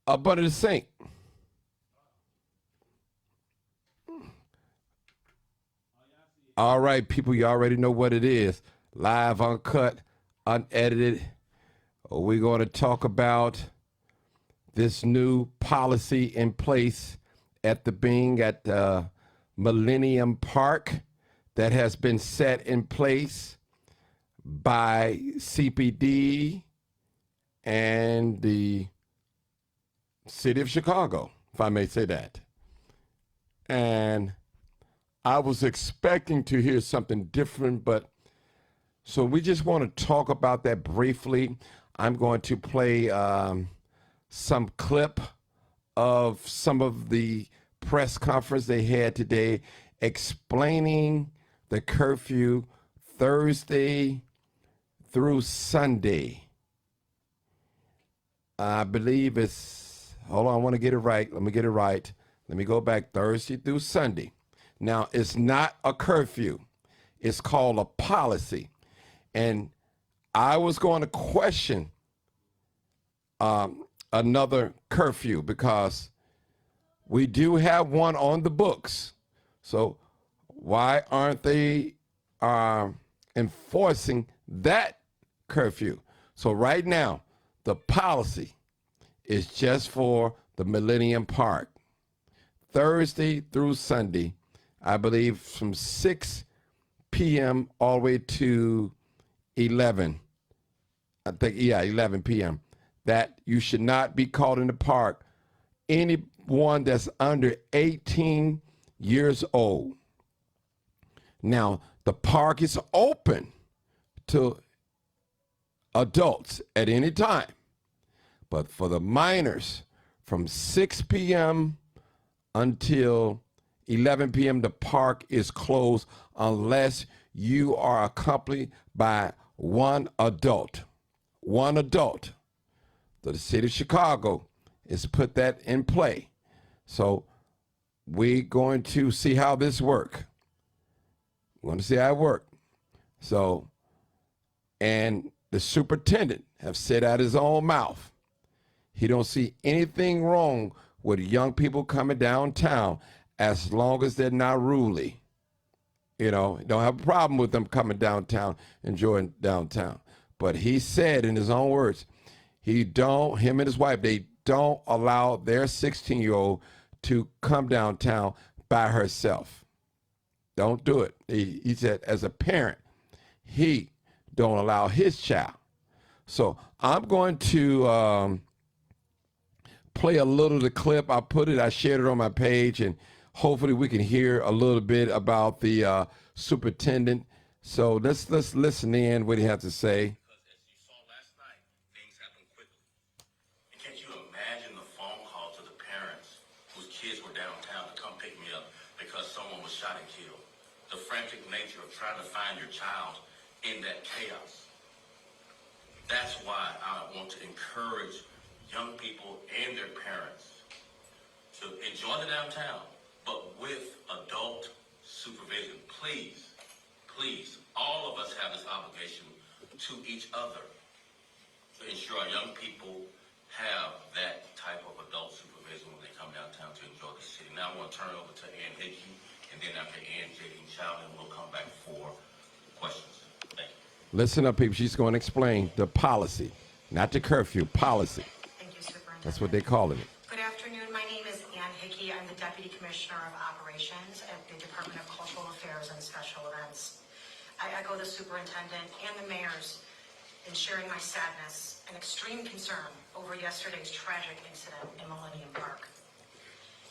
up under the sink. All right, people, you already know what it is. Live, uncut, unedited. We're going to talk about this new policy in place at the Bing at Millennium Park that has been set in place by CPD and the city of Chicago, if I may say that. And I was expecting to hear something different, but so we just want to talk about that briefly. I'm going to play some clip of some of the press conference they had today explaining the curfew Thursday through Sunday. I believe it's, hold on, I want to get it right. Let me get it right. Let me go back Thursday through Sunday. Now, it's not a curfew. It's called a policy. And I was going to question another curfew because we do have one on the books. So why aren't they enforcing that curfew? So right now, the policy is just for the Millennium Park. Thursday through Sunday, I believe from 6 p.m. all the way to 11. I think, 11 p.m. That you should not be caught in the park. Anyone that's under 18 years old. Now, the park is open to adults at any time. But for the minors, from 6 p.m. until 11 p.m., the park is closed unless you are accompanied by one adult. One adult. So the city of Chicago has put that in play. So we're going to see how this works. We're going to see how it works. So, and the superintendent have said out his own mouth, he don't see anything wrong with young people coming downtown as long as they're not ruly. You know, don't have a problem with them coming downtown, enjoying downtown. But he said in his own words, him and his wife, they don't allow their 16-year-old to come downtown by herself. Don't do it. He said, as a parent, he don't allow his child. So I'm going to play a little of the clip. I shared it on my page, and hopefully we can hear a little bit about the superintendent. So let's listen in what he has to say. Because as you saw last night, things happen quickly. And can't you imagine the phone call to the parents whose kids were downtown to come pick me up because someone was shot and killed? The frantic nature of trying to find your child in that chaos. That's why I want to encourage young people and their parents to enjoy the downtown, but with adult supervision. Please, please, all of us have this obligation to each other to ensure our young people have that type of adult supervision when they come downtown to enjoy the city. Now I want to turn it over to Ann Hickey, and then after Ann, J.D. Chowlin, we'll come back for questions. Thank you. Listen up, people. She's going to explain the policy, not the curfew, policy. Thank you, Superintendent. That's what they're calling it. Good afternoon. My name is Ann Hickey. I'm the Deputy Commissioner of Operations at the Department of Cultural Affairs and Special Events. I echo the superintendent and the mayors in sharing my sadness and extreme concern over yesterday's tragic incident in Millennium Park.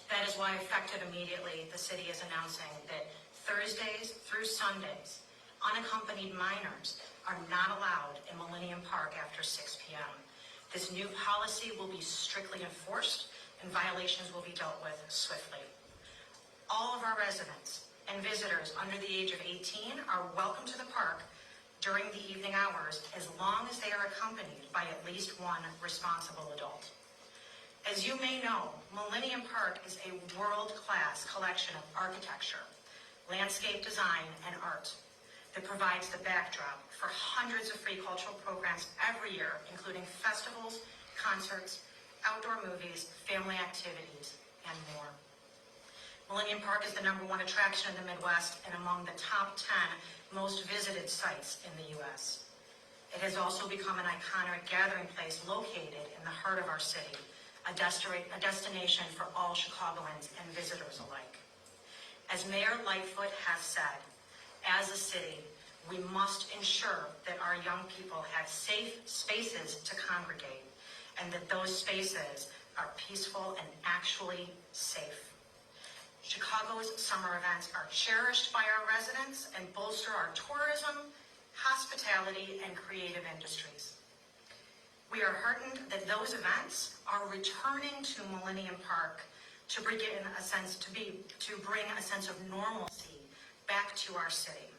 That is why, effective immediately, the city is announcing that Thursdays through Sundays, unaccompanied minors are not allowed in Millennium Park after 6 p.m. This new policy will be strictly enforced and violations will be dealt with swiftly. All of our residents and visitors under the age of 18 are welcome to the park during the evening hours as long as they are accompanied by at least one responsible adult. As you may know, Millennium Park is a world-class collection of architecture, landscape design, and art that provides the backdrop for hundreds of free cultural programs every year, including festivals, concerts, outdoor movies, family activities, and more. Millennium Park is the #1 attraction in the Midwest and among the top 10 most visited sites in the U.S. It has also become an iconic gathering place located in the heart of our city, a destination for all Chicagoans and visitors alike. As Mayor Lightfoot has said, as a city, we must ensure that our young people have safe spaces to congregate and that those spaces are peaceful and actually safe. Chicago's summer events are cherished by our residents and bolster our tourism, hospitality, and creative industries. We are heartened that those events are returning to Millennium Park to bring a sense of normalcy back to our city.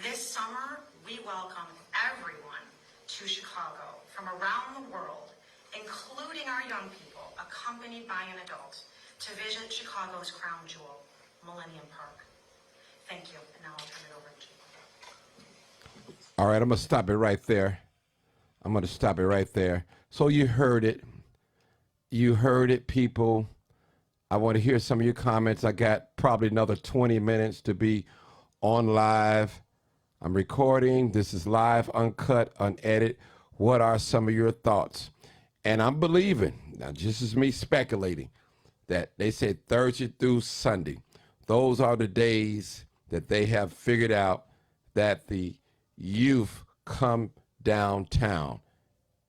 This summer, we welcome everyone to Chicago from around the world, including our young people, accompanied by an adult, to visit Chicago's crown jewel, Millennium Park. Thank you, and now I'll turn it over to you. All right, I'm going to stop it right there. So you heard it. You heard it, people. I want to hear some of your comments. I got probably another 20 minutes to be on live. I'm recording. This is live, uncut, unedited. What are some of your thoughts? And I'm believing, now this is me speculating, that they said Thursday through Sunday. Those are the days that they have figured out that the youth come downtown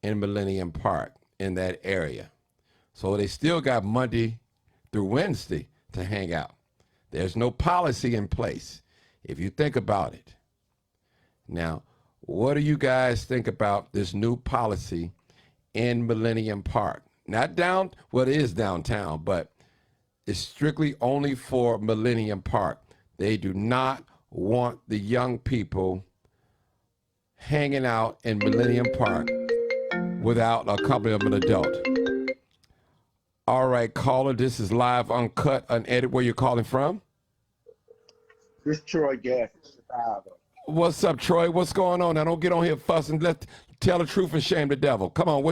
in Millennium Park, in that area. So they still got Monday through Wednesday to hang out. There's no policy in place, if you think about it. Now, what do you guys think about this new policy in Millennium Park? Not down, well, it is downtown, but it's strictly only for Millennium Park. They do not want the young people hanging out in Millennium Park without a company of an adult. All right, caller, this is live, uncut, unedited. Where you calling from? This is Troy Gass, Chicago. What's up, Troy? What's going on? Now, don't get on here fussing. Let's tell the truth and shame the devil. Come on,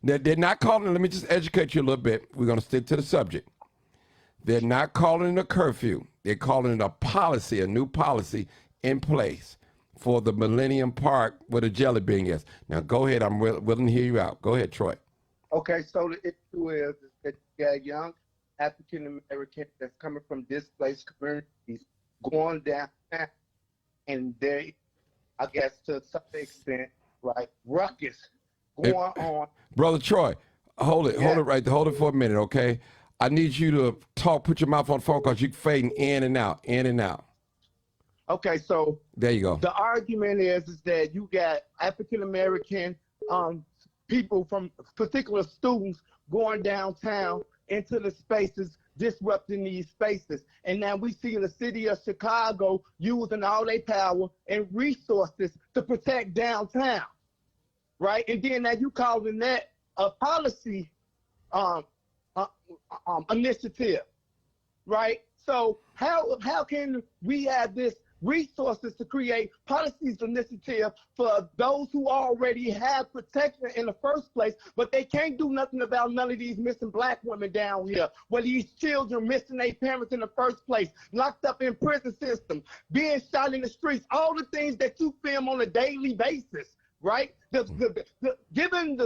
they're not calling. Let me just educate you a little bit. We're going to stick to the subject. They're not calling it a curfew. They're calling it a policy, a new policy in place for the Millennium Park where the jelly bean is. Now, go ahead. I'm willing to hear you out. Go ahead, Troy. Okay, so the issue is that you got young African Americans that's coming from displaced communities going downtown, and they, I guess to some extent, right, ruckus going on. Brother Troy, hold it for a minute, okay? I need you to talk, put your mouth on the phone because you're fading in and out. Okay, so there you go. The argument is that you got African American people from particular students going downtown into the spaces, disrupting these spaces. And now we see the city of Chicago using all their power and resources to protect downtown, right? And then now you calling that a policy initiative, right? So how can we have this resources to create policies initiative for those who already have protection in the first place, but they can't do nothing about none of these missing black women down here, where these children missing their parents in the first place, locked up in prison system, being shot in the streets, all the things that you film on a daily basis, right? Giving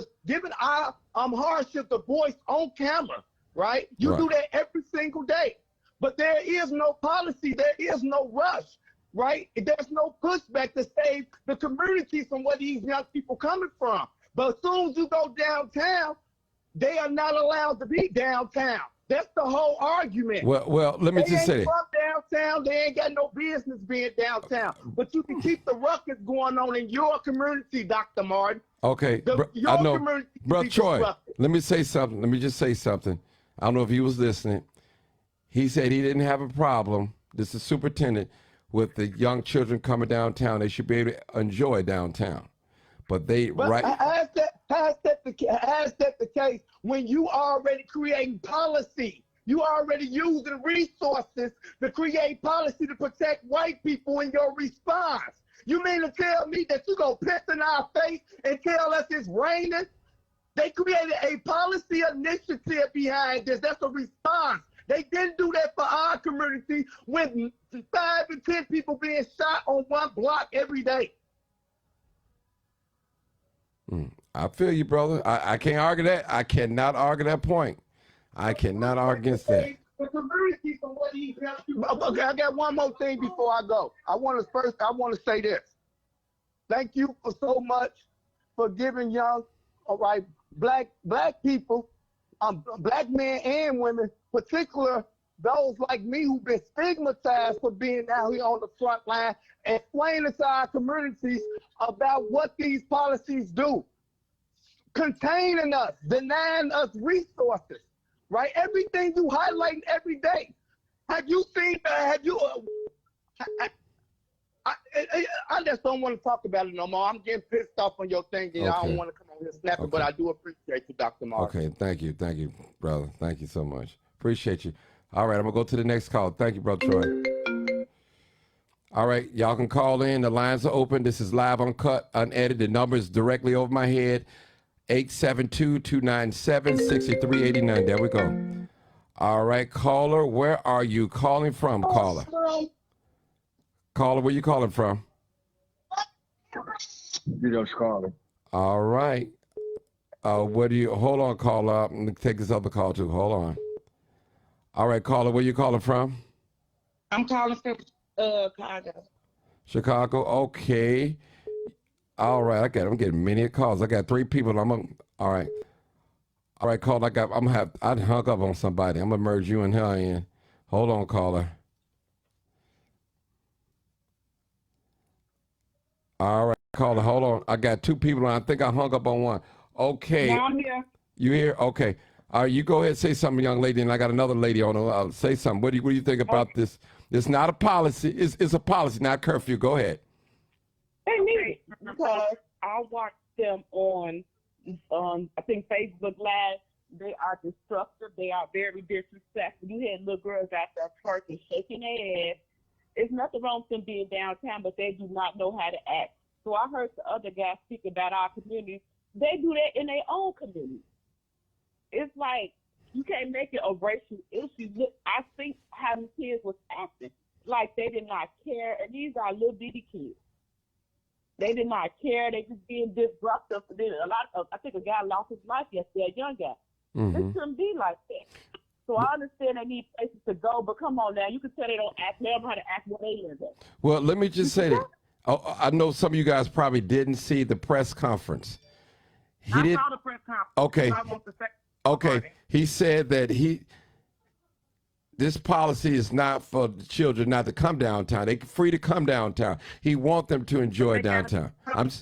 our hardship the voice on camera, right? You do that every single day. But there is no policy, there is no rush, right? There's no pushback to save the community from where these young people coming from. But as soon as you go downtown, they are not allowed to be downtown. That's the whole argument. Well, let me just say They ain't from downtown. They ain't got no business being downtown. But you can keep the ruckus going on in your community, Dr. Martin. Okay, your community. Brother Troy, let me say something. Let me just say something. I don't know if he was listening. He said he didn't have a problem, this is superintendent, with the young children coming downtown. They should be able to enjoy downtown. But how is that the case when you already creating policy? You already using resources to create policy to protect white people in your response. You mean to tell me that you gonna piss in our face and tell us it's raining? They created a policy initiative behind this. That's a response. They didn't do that for our community with 5 to 10 people being shot on one block every day. I feel you, brother. I can't argue that. I cannot argue that point. I cannot argue against that. Okay, I got one more thing before I go. I want to say this. Thank you for so much for giving young, all right, black people, black men and women, particular those like me who've been stigmatized for being out here on the front line, explaining to our communities about what these policies do. Containing us, denying us resources, right? Everything you highlighting every day. Have you seen? I just don't want to talk about it no more. I'm getting pissed off on your thing, and I don't want to come on here snapping, but I do appreciate you, Dr. Mark. Okay, thank you, brother. Thank you so much. Appreciate you. All right, I'm gonna go to the next call. Thank you, brother Troy. All right, y'all can call in. The lines are open. This is live, uncut, unedited. The number is directly over my head. 872-297-6389. There we go. All right, caller, where are you calling from, caller? Caller, where you calling from? Just calling. All right. Hold on, caller. I'm going to take this other call too. Hold on. All right, caller, where you calling from? I'm calling from Chicago. Chicago, okay. All right, I'm getting many calls. I got 3 people. All right. All right, caller, I hung up on somebody. I'm gonna merge you and her in. Hold on, caller. All right, caller, hold on. I got 2 people. I think I hung up on one. Okay. Now I'm here. You here? Okay. All right, you go ahead and say something, young lady, and I got another lady on. Say something. What do you think about this? It's not a policy. It's a policy, not curfew. Go ahead. They need it because I watched them on I think Facebook Live. They are destructive. They are very disrespectful. You had little girls out there twerking, shaking their ass. It's nothing wrong with them being downtown, but they do not know how to act. So I heard the other guys speak about our community. They do that in their own community. It's like you can't make it a racial issue. Look, I think how the kids was acting like they did not care, and these are little bitty kids. They did not care. They just being disruptive. I think a guy lost his life yesterday, a young guy. This shouldn't be like that. So I understand they need places to go, but come on now. You can tell they don't act. They don't know how to act where they live at. Well, let me just say that. I know some of you guys probably didn't see the press conference. I saw the press conference. Okay. I want to say Okay. He said that this policy is not for the children not to come downtown. They're free to come downtown. He wants them to enjoy downtown. Adults.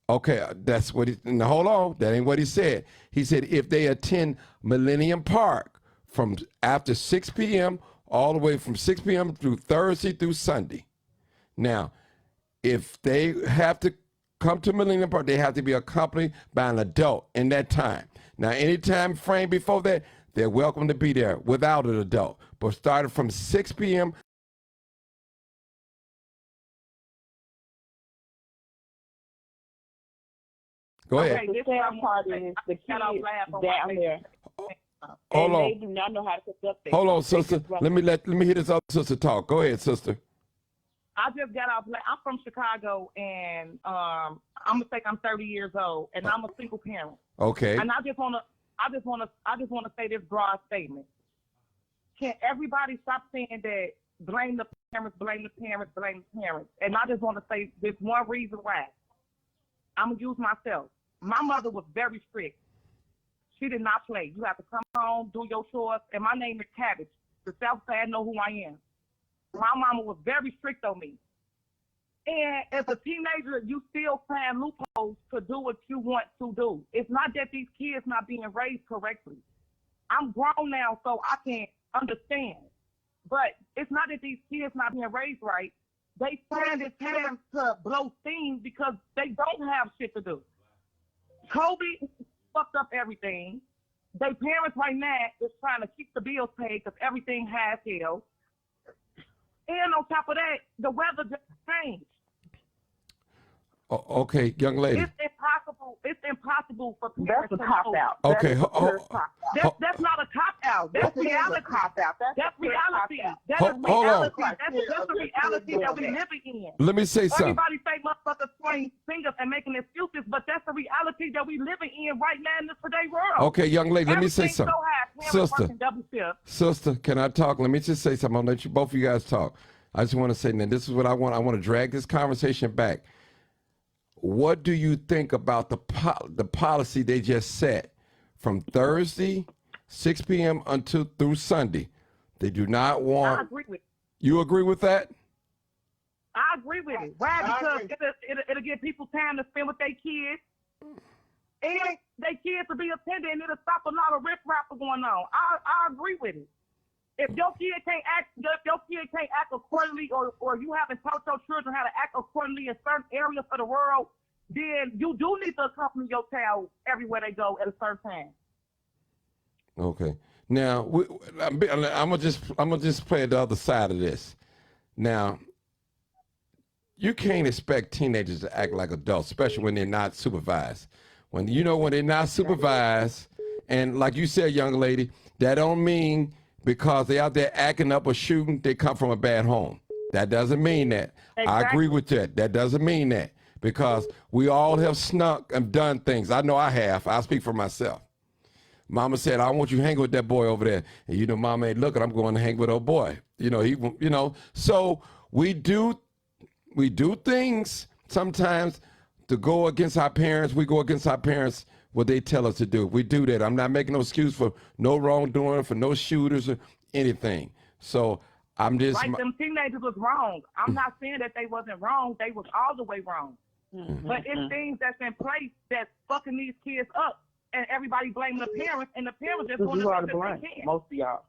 Okay, that's what he. Now hold on, that ain't what he said. He said if they attend Millennium Park from after 6 p.m. all the way from 6 p.m. through Thursday through Sunday. Now, if they have to come to Millennium Park, they have to be accompanied by an adult in that time. Now, any time frame before that, they're welcome to be there without an adult. But starting from 6 p.m. Go ahead. Okay, this part is the kids down there. Hold on. They do not know how to conduct themselves. Hold on, sister. Let me hear this other sister talk. Go ahead, sister. I just got off. I'm from Chicago, and I'm gonna say I'm 30 years old, and I'm a single parent. Okay. And I just wanna say this broad statement. Can everybody stop saying that? Blame the parents, blame the parents, blame the parents. And I just want to say this one reason why. I'm gonna use myself. My mother was very strict. She did not play. You have to come home, do your chores, and my name is Cabbage. The South Side know who I am. My mama was very strict on me. And as a teenager, you still find loopholes to do what you want to do. It's not that these kids not being raised correctly. I'm grown now, so I can understand. But it's not that these kids not being raised right. They find it time to blow steam because they don't have shit to do. Kobe fucked up everything. Their parents right now is trying to keep the bills paid because everything has hell. And on top of that, the weather just changed. Okay, young lady. It's impossible. It's impossible for That's parents a to cop know. out. Okay, That is a pure cop out. That's not a cop out. That's Yes, it is a reality. cop out. That's a pure reality. cop out. That Hold is on. reality. That's the reality that we living in. Let me say something. Everybody say motherfuckers pointing fingers and making excuses, but that's the reality that we living in right now in this today world. Okay, young lady, let me say Everything's something. So high. Parents Sister, working double shift. sister, can I talk? Let me just say something. I'll let you, both of you guys talk. I just want to say, now this is what I want. I want to drag this conversation back. What do you think about the policy they just set from Thursday, 6 p.m. through Sunday? They do not want. I agree with it. You agree with that? I agree with it. Why? Because it'll give people time to spend with their kids. And their kids will be attended, and it'll stop a lot of riff-raff going on. I agree with it. If your kid can't act accordingly, or you haven't taught your children how to act accordingly in certain areas of the world, then you do need to accompany your child everywhere they go at a certain time. Okay. Now I'm gonna just play the other side of this. Now, you can't expect teenagers to act like adults, especially when they're not supervised. When they're not supervised, and like you said, young lady, that don't mean because they out there acting up or shooting, they come from a bad home. That doesn't mean that. Exactly. I agree with that. That doesn't mean that, because we all have snuck and done things. I know I have. I speak for myself. Mama said, I want you to hang with that boy over there. And Mama ain't looking, I'm going to hang with old boy. So we do things sometimes to go against our parents. We go against our parents, what they tell us to do. We do that. I'm not making no excuse for no wrongdoing, for no shooters or anything. So I'm just like them teenagers was wrong. I'm not saying that they wasn't wrong. They was all the way wrong. Mm-hmm. But it's things that's in place that's fucking these kids up, and everybody blaming the parents, and the parents just doing the best they can. Most of y'all.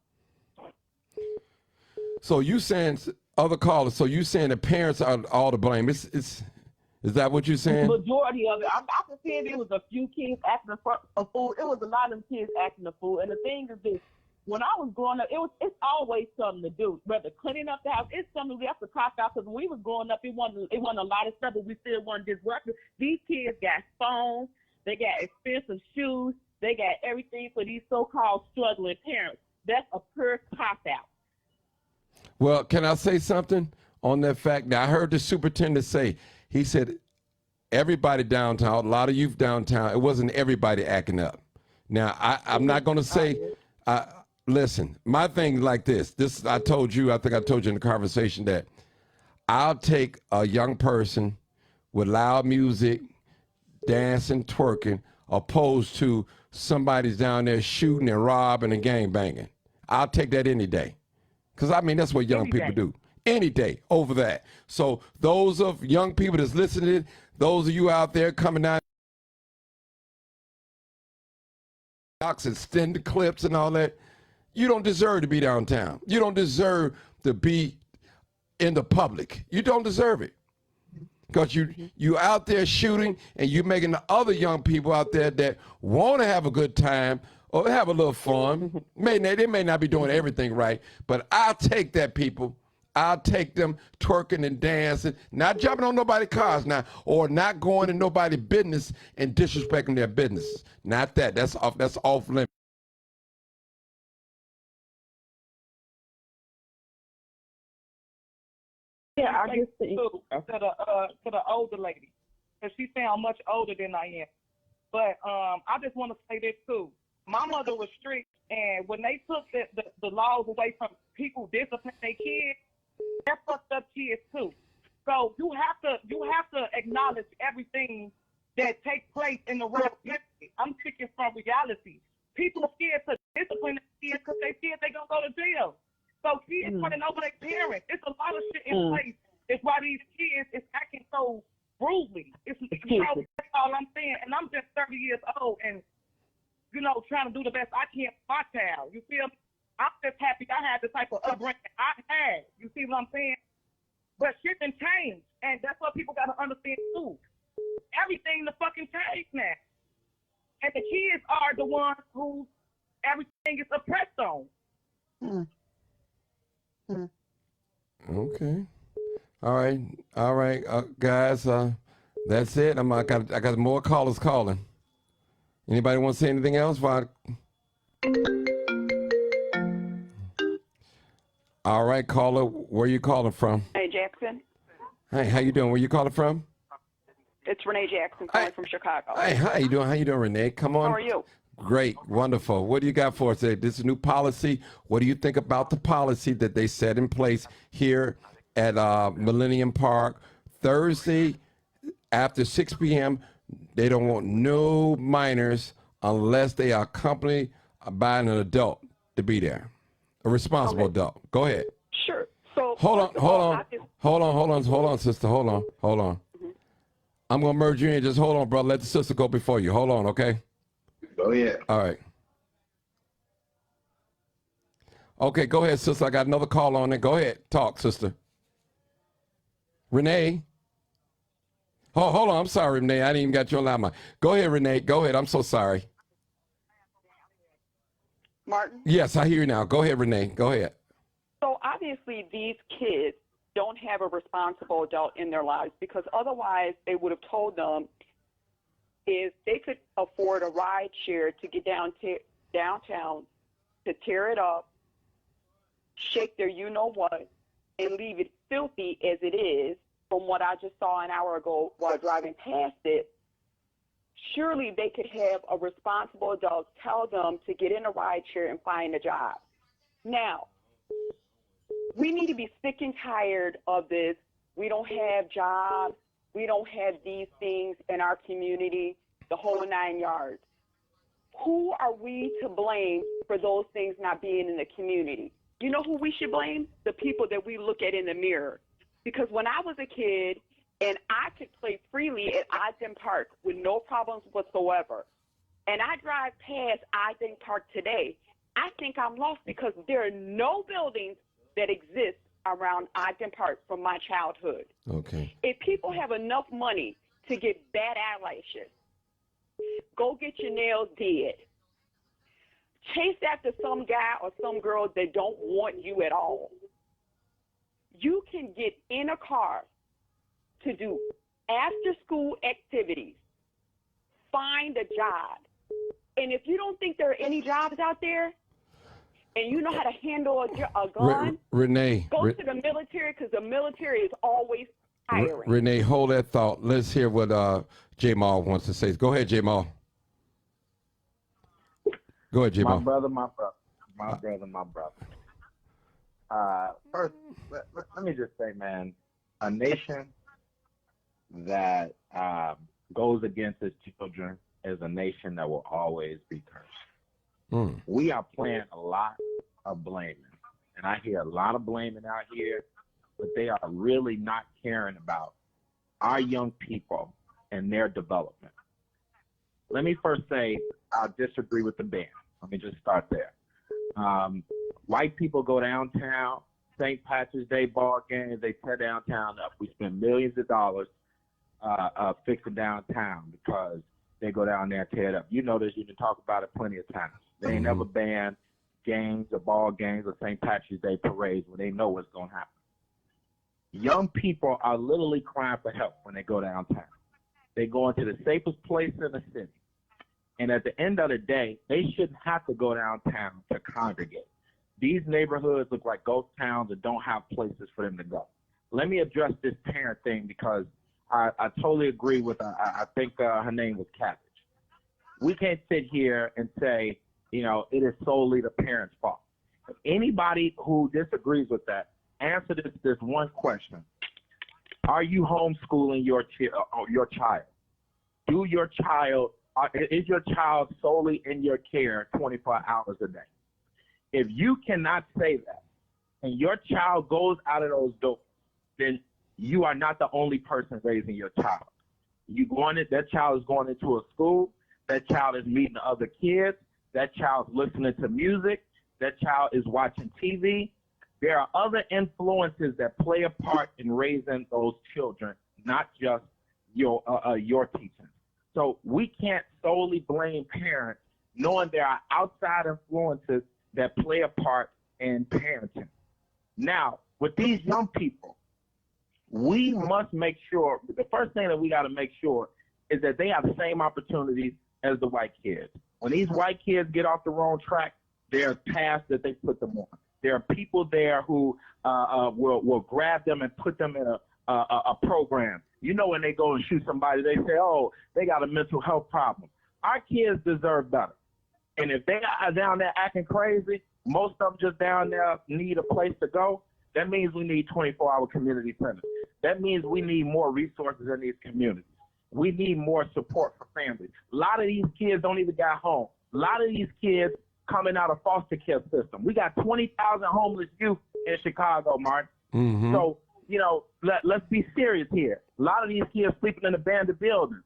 So you saying, other callers, so you saying the parents are all to blame? Is that what you're saying? The majority of it. I can say there was a few kids acting a fool. It was a lot of them kids acting a fool. And the thing is this, when I was growing up, it's always something to do. Whether cleaning up the house, it's something we have to cop out, because when we was growing up, it wasn't a lot of stuff, but we still wasn't disruptive. These kids got phones, they got expensive shoes, they got everything for these so-called struggling parents. That's a pure cop out. Well, can I say something on that fact? Now, I heard the superintendent say, he said, everybody downtown, a lot of youth downtown, it wasn't everybody acting up. Now, I'm not going to say, listen, my thing like this, I think I told you in the conversation that I'll take a young person with loud music, dancing, twerking, opposed to somebody's down there shooting and robbing and gangbanging. I'll take that any day. Because, that's what young people do. Any day over that. So those of young people that's listening, those of you out there coming out and extended clips and all that, you don't deserve to be downtown. You don't deserve to be in the public. You don't deserve it. Because you out there shooting, and you making the other young people out there that want to have a good time or have a little fun. They may not be doing everything right, but I'll take that, people. I'll take them twerking and dancing, not jumping on nobody's cars now, or not going in nobody's business and disrespecting their business. Not that. That's off limits. Yeah, I guess to the older lady, because she sounds much older than I am. But I just want to say this too. My mother was strict, and when they took the laws away from people disciplining their kids, that fucked up kids too. So you have to acknowledge everything that takes place in the world. I'm speaking from reality. People are scared to discipline their kids because they scared they're gonna go to jail. So kids running over their parents. It's a lot of shit in place. It's why these kids is acting so brutally. That's all I'm saying. And I'm just 30 years old and, trying to do the best I can for my child. You feel me? I'm just happy I had the type of upbringing I had. You see what I'm saying? But shit done changed. And that's what people got to understand too. Everything the fucking changed now. And the kids are the ones who everything is oppressed on. Okay. All right, guys. That's it. I got more callers calling. Anybody want to say anything else? All right, caller, where you calling from? Hey, Jackson. Hey, how you doing? Where you calling from? It's Renee Jackson calling from Chicago. Hey, how you doing? How you doing, Renee? Come on. How are you? Great, wonderful. What do you got for us today? This is a new policy. What do you think about the policy that they set in place here at Millennium Park Thursday after 6 p.m.? They don't want no minors unless they are accompanied by an adult to be there, a responsible adult. Go ahead. Sure. So Hold on, sister. Hold on. Mm-hmm. I'm gonna merge you in. Just hold on, brother. Let the sister go before you. Hold on, okay? Go ahead. All right. Okay, go ahead, sister. I got another call on it. Go ahead. Talk, sister. Renee. Oh, hold on. I'm sorry, Renee. I didn't even got you on line. Go ahead, Renee. Go ahead. I'm so sorry. Martin? Yes, I hear you now. Go ahead, Renee. Go ahead. So obviously these kids don't have a responsible adult in their lives, because otherwise they would have told them if they could afford a ride share to get downtown to tear it up, shake their you-know-what, and leave it filthy as it is, from what I just saw an hour ago while driving past it, surely they could have a responsible adult tell them to get in a ride share and find a job. Now, we need to be sick and tired of this. We don't have jobs. We don't have these things in our community, the whole 9 yards. Who are we to blame for those things not being in the community? You know who we should blame? The people that we look at in the mirror. Because when I was a kid and I could play freely at Ogden Park with no problems whatsoever, and I drive past Ogden Park today, I think I'm lost because there are no buildings that exist around Ogden Park from my childhood. Okay. If people have enough money to get bad eyelashes, go get your nails did. Chase after some guy or some girl that don't want you at all. You can get in a car to do after-school activities, find a job. And if you don't think there are any jobs out there, and you know how to handle a gun, Renee, go to the military, because the military is always hiring. Renee, hold that thought. Let's hear what Jamal wants to say. Go ahead, Jamal. Go ahead, Jamal. My brother. First, let me just say, man, a nation that goes against its children is a nation that will always be cursed. We are playing a lot of blaming, and I hear a lot of blaming out here, but they are really not caring about our young people and their development. Let me first say I disagree with the ban. Let me just start there. White people go downtown, St. Patrick's Day ball games, they tear downtown up. We spend millions of dollars fixing downtown because they go down there and tear it up. You know this. You can talk about it plenty of times. They ain't never banned games or ball games or St. Patrick's Day parades when they know what's going to happen. Young people are literally crying for help when they go downtown. They go into the safest place in the city. And at the end of the day, they shouldn't have to go downtown to congregate. These neighborhoods look like ghost towns that don't have places for them to go. Let me address this parent thing because I totally agree with, I think her name was Cabbage. We can't sit here and say, you know, it is solely the parents' fault. If anybody who disagrees with that, answer this one question. Are you homeschooling your child? Is your child solely in your care 24 hours a day? If you cannot say that, and your child goes out of those doors, then you are not the only person raising your child. That child is going into a school. That child is meeting other kids. That child's listening to music. That child is watching TV. There are other influences that play a part in raising those children, not just your teaching. So we can't solely blame parents, knowing there are outside influences that play a part in parenting. Now, with these young people, we must make sure, the first thing that we got to make sure is that they have the same opportunities as the white kids. When these white kids get off the wrong track, there are paths that they put them on. There are people there who will grab them and put them in a program. You know, when they go and shoot somebody, they say, oh, they got a mental health problem. Our kids deserve better. And if they are down there acting crazy, most of them just down there need a place to go. That means we need 24-hour community centers. That means we need more resources in these communities. We need more support for families. A lot of these kids don't even got home. A lot of these kids coming out of foster care system. We got 20,000 homeless youth in Chicago, Martin. Mm-hmm. So, you know, let's be serious here. A lot of these kids sleeping in abandoned buildings.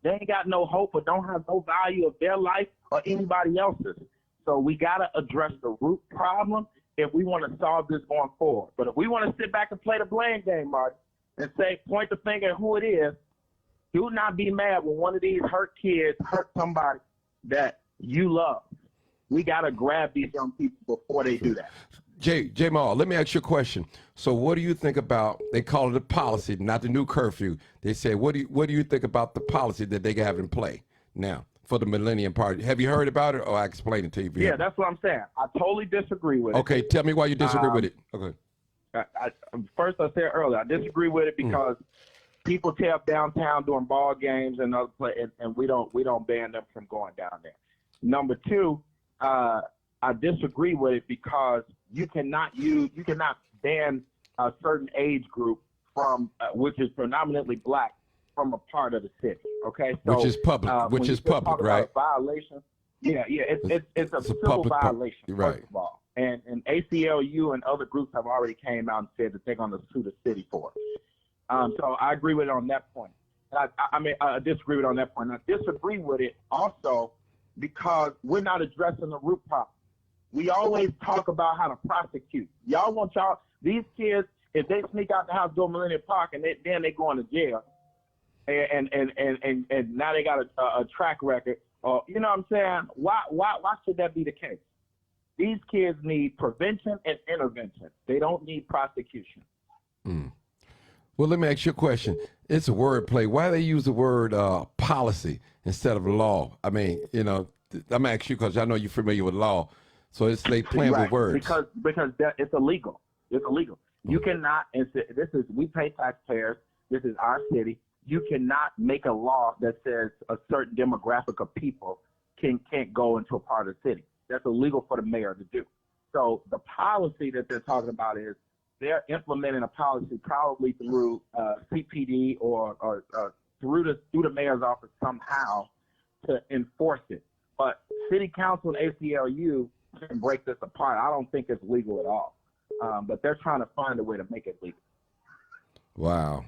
They ain't got no hope or don't have no value of their life or anybody else's. So we got to address the root problem if we want to solve this going forward. But if we want to sit back and play the blame game, Martin, and say, point the finger at who it is, do not be mad when one of these hurt kids hurt somebody that you love. We got to grab these young people before they do that. J. Maul, let me ask you a question. So what do you think about, they call it a policy, not the new curfew. They say, what do you think about the policy that they have in play now for the Millennium Party? Have you heard about it, or I explained it to you? Yeah, that's what I'm saying. I totally disagree with it. Okay, tell me why you disagree with it. Okay. First, I said earlier, I disagree with it because people tear up downtown during ball games and other play, and we don't ban them from going down there. Number two, I disagree with it because you cannot ban a certain age group from which is predominantly black from a part of the city. Okay, so which is public, right? Violation. Yeah, it's a civil violation. Right. First of all, and ACLU and other groups have already came out and said that they're going to sue the city for it. So I agree with it on that point. I disagree with it on that point. I disagree with it also because we're not addressing the root problem. We always talk about how to prosecute. Y'all want these kids, if they sneak out the house, go to Millennium Park, and then they go into jail, and now they got a track record. You know what I'm saying? Why should that be the case? These kids need prevention and intervention. They don't need prosecution. Well, let me ask you a question. It's a word play. Why do they use the word policy instead of law? I mean, you know, I'm asking you because I know you're familiar with law. So it's they playing with words. Because it's illegal. It's illegal. You cannot. We pay taxpayers. This is our city. You cannot make a law that says a certain demographic of people can't go into a part of the city. That's illegal for the mayor to do. So the policy that they're talking about is they're implementing a policy probably through CPD or through the mayor's office somehow to enforce it. But city council and ACLU can break this apart. I don't think it's legal at all. But they're trying to find a way to make it legal. Wow.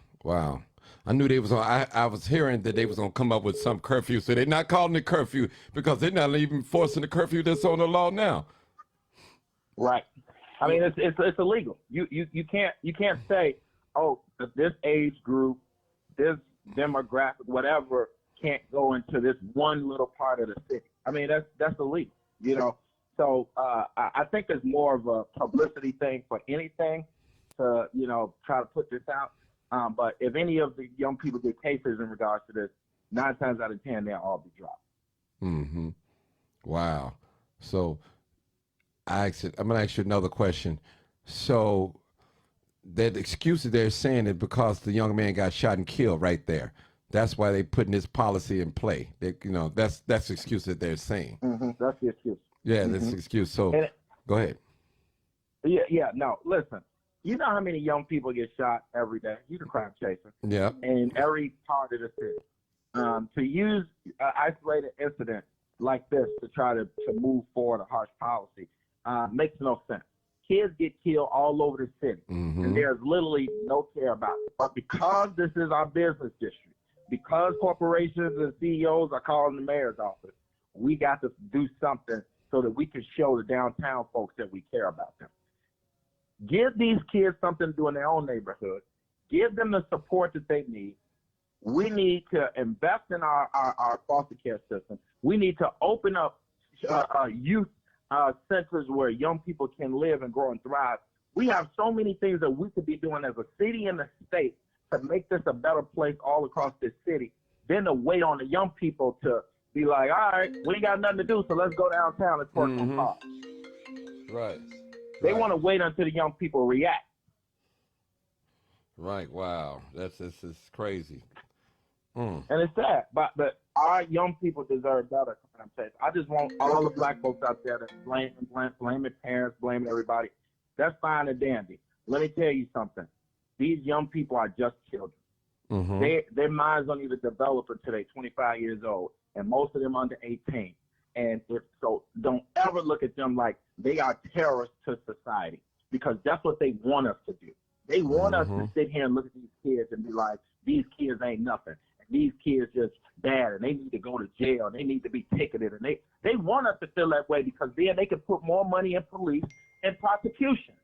I knew they was on. I was hearing that they was gonna come up with some curfew. So they're not calling it curfew because they're not even forcing the curfew that's on the law now. Right. I mean, it's illegal. You can't say, oh, this age group, this demographic, whatever, can't go into this one little part of the city. I mean, that's illegal. You know. So I think there's more of a publicity thing for anything to, you know, try to put this out. But if any of the young people get cases in regards to this, 9 times out of 10, they'll all be dropped. Mm-hmm. Wow. So I'm going to ask you another question. So that excuse that they're saying is because the young man got shot and killed right there. That's why they're putting this policy in play. That's the excuse that they're saying. Mm-hmm. That's the excuse. Yeah, that's the excuse. So go ahead. Yeah. No, listen. You know how many young people get shot every day? You're a crime chaser. Yeah. In every part of the city. To use an isolated incident like this to try to move forward a harsh policy makes no sense. Kids get killed all over the city, and there's literally no care about it. But because this is our business district, because corporations and CEOs are calling the mayor's office, we got to do something so that we can show the downtown folks that we care about them. Give these kids something to do in their own neighborhood. Give them the support that they need. We need to invest in our foster care system. We need to open up youth centers where young people can live and grow and thrive We have so many things that we could be doing as a city and a state to make this a better place all across this city than to wait on the young people to be like, all right, we ain't got nothing to do, so let's go downtown and twerk on park. Right. They want to wait until the young people react. Right. Wow. This is crazy. And it's sad, but our young people deserve better. I just want all the black folks out there that blaming parents, blaming everybody. That's fine and dandy. Let me tell you something. These young people are just children. Their minds don't even develop until they're 25 years old, and most of them under 18. And so don't ever look at them like they are terrorists to society, because that's what they want us to do. They want us to sit here and look at these kids and be like, these kids ain't nothing. And these kids just bad, and they need to go to jail, and they need to be ticketed. And they want us to feel that way, because then they can put more money in police and prosecution.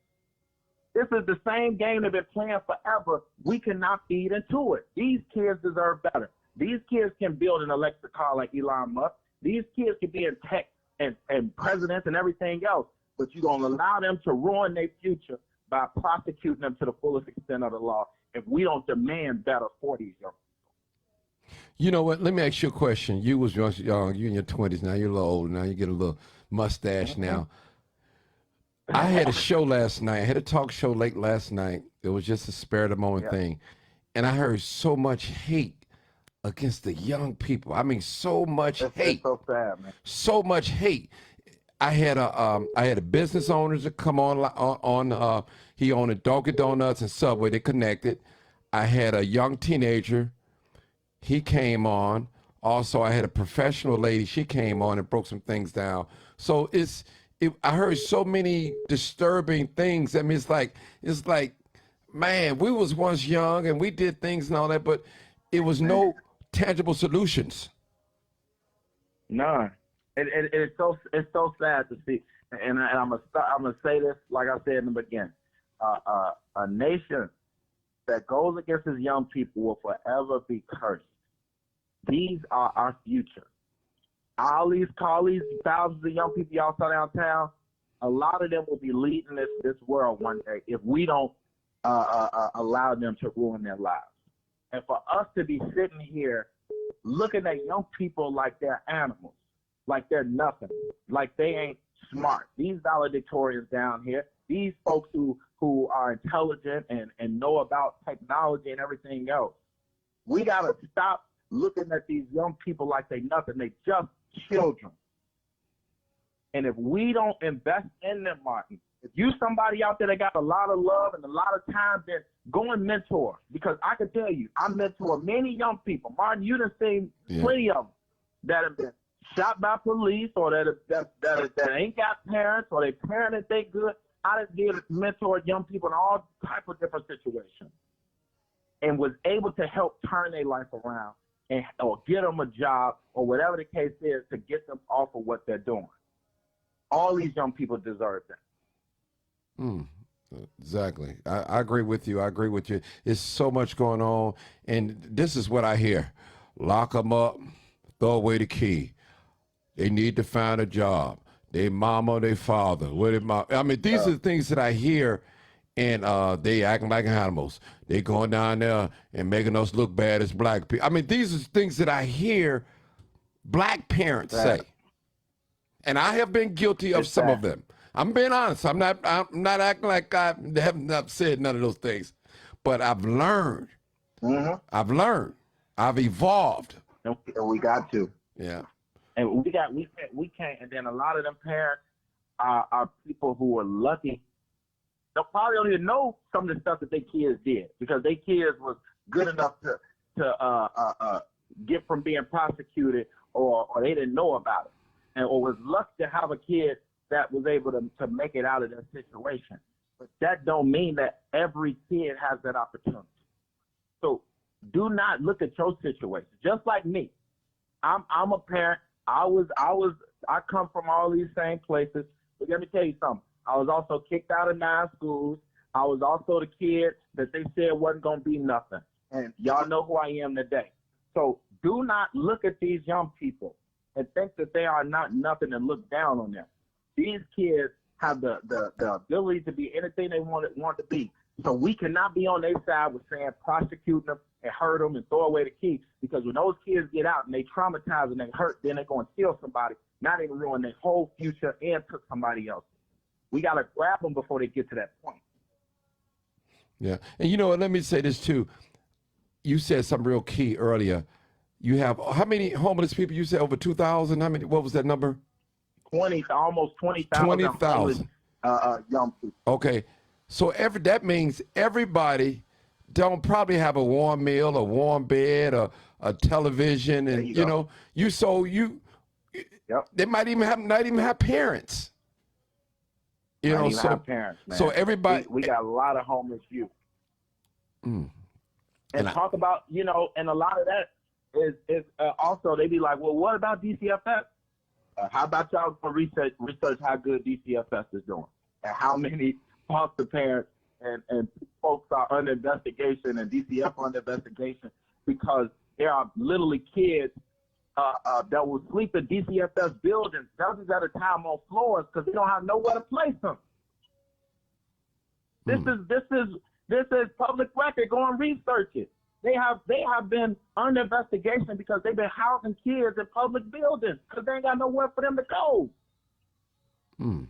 This is the same game they've been playing forever. We cannot feed into it. These kids deserve better. These kids can build an electric car like Elon Musk. These kids can be in tech and presidents and everything else, but you're going to allow them to ruin their future by prosecuting them to the fullest extent of the law if we don't demand better for these young people. You know what? Let me ask you a question. You was young, you in your 20s now. You're a little older now. You get a little mustache now. I had a show last night. I had a talk show late last night. It was just a spare of the moment thing. And I heard so much hate against the young people. I mean, so much hate. It's so sad, man. So much hate. I had a business owner to come on. He owned a Dunkin' Donuts and Subway. They connected. I had a young teenager. He came on. Also, I had a professional lady. She came on and broke some things down. So I heard so many disturbing things. I mean, it's like, man, we was once young and we did things and all that, but it was no tangible solutions. None. It's so sad to see. And I'm gonna say this, like I said in the beginning, a nation that goes against its young people will forever be cursed. These are our future. All these thousands of young people y'all saw downtown, a lot of them will be leading this world one day if we don't allow them to ruin their lives. And for us to be sitting here looking at young people like they're animals, like they're nothing, like they ain't smart. These valedictorians down here, these folks who are intelligent and know about technology and everything else, we got to stop looking at these young people like they nothing. They just children. And if we don't invest in them, Martin, if you somebody out there that got a lot of love and a lot of time, then go and mentor. Because I can tell you, I mentor many young people. Martin, you done seen plenty of them that have been shot by police, or that ain't got parents, or they parented they good. I done did mentor young people in all type of different situations, and was able to help turn their life around or get them a job or whatever the case is to get them off of what they're doing. All these young people deserve that. Exactly. I agree with you. I agree with you. There's so much going on, and this is what I hear. Lock them up, throw away the key. They need to find a job. They mama, they father. I mean, these are the things that I hear, and they acting like animals. They going down there and making us look bad as black people. I mean, these are things that I hear black parents say. And I have been guilty of some of them. I'm being honest. I'm not acting like I have not said none of those things. But I've learned. I've learned. I've evolved. And we got to. Yeah. And we can't. And then a lot of them parents are people who are lucky. They'll probably don't even know some of the stuff that their kids did, because their kids was good enough to get from being prosecuted, or they didn't know about it, or was lucky to have a kid that was able to make it out of that situation. But that don't mean that every kid has that opportunity. So do not look at your situation. Just like me, I'm a parent. I come from all these same places. But let me tell you something. I was also kicked out of 9 schools. I was also the kid that they said wasn't going to be nothing. And y'all know who I am today. So do not look at these young people and think that they are not nothing and look down on them. These kids have the ability to be anything they want to be. So we cannot be on their side with saying prosecuting them and hurt them and throw away the key, because when those kids get out and they traumatize and they hurt, then they're going to kill somebody, not even ruin their whole future and took somebody else. We got to grab them before they get to that point. Yeah. And you know what, let me say this too. You said something real key earlier. You have, how many homeless people? You said over 2,000? How many, what was that number? Almost 20,000 20,000 young people. Okay. So that means everybody don't probably have a warm meal, a warm bed, or a television, and you know, Yep. they might even not even have parents. You Not know, even so have parents, man. so everybody we got a lot of homeless youth. Mm. And talk about, you know, and a lot of that is also, they be like, well, what about DCFS? How about y'all go research how good DCFS is doing and how many foster parents and folks are under investigation and DCF under investigation because there are literally kids that will sleep in DCFS buildings dozens at a time on floors because they don't have nowhere to place them. This is public record. Go and research it. They have been under investigation because they've been housing kids in public buildings because they ain't got nowhere for them to go. Mm.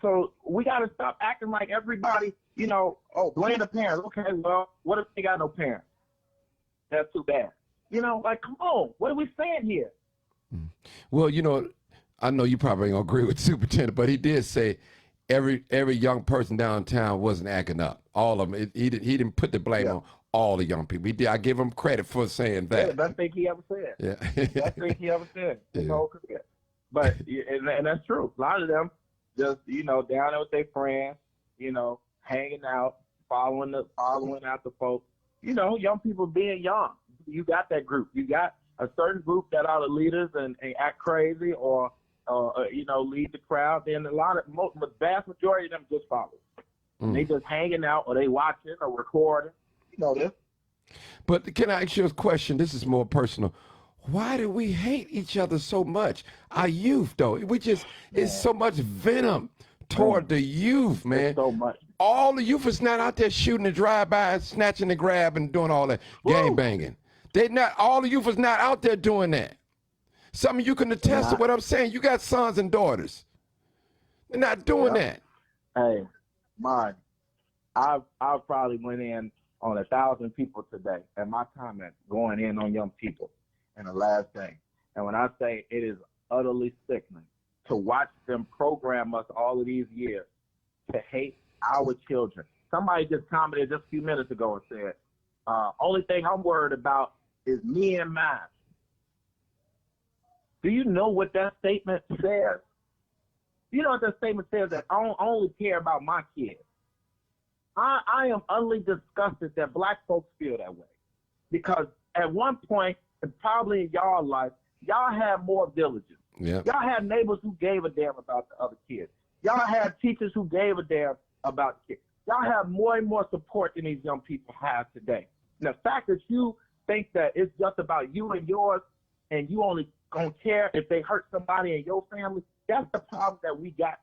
So we got to stop acting like everybody, you know, blame the parents. Okay, well, what if they got no parents? That's too bad. You know, like, come on, what are we saying here? Mm. Well, you know, I know you probably ain't gonna agree with the superintendent, but he did say every young person downtown wasn't acting up. All of them. He didn't put the blame on all the young people. He did. I give him credit for saying that. Yeah, the best thing he ever said. Yeah. Best thing he ever said. Yeah. But and that's true. A lot of them just, you know, down there with their friends, you know, hanging out, following after folks. You know, young people being young. You got that group. You got a certain group that are the leaders and act crazy or you know, lead the crowd. Then the vast majority of them just follow. Mm. They just hanging out or they watching or recording. You know this. But can I ask you a question? This is more personal. Why do we hate each other so much? Our youth, though. It's so much venom toward the youth, man. There's so much. All the youth is not out there shooting and drive-by, snatching and grab and doing all that, gang banging. All the youth is not out there doing that. Some of you can attest to what I'm saying. You got sons and daughters. They're not doing that. Hey, mine. I've probably went in on 1,000 people today at my comment going in on young people in the last day. And when I say it is utterly sickening to watch them program us all of these years to hate our children. Somebody just commented just a few minutes ago and said, only thing I'm worried about is me and mine. Do you know what that statement says? You know what that statement says? That I don't only care about my kids. I am utterly disgusted that black folks feel that way. Because at one point, and probably in y'all life, y'all had more villages. Yeah. Y'all had neighbors who gave a damn about the other kids. Y'all had teachers who gave a damn about the kids. Y'all have more and more support than these young people have today. And the fact that you think that it's just about you and yours, and you only gonna care if they hurt somebody in your family, that's the problem that we got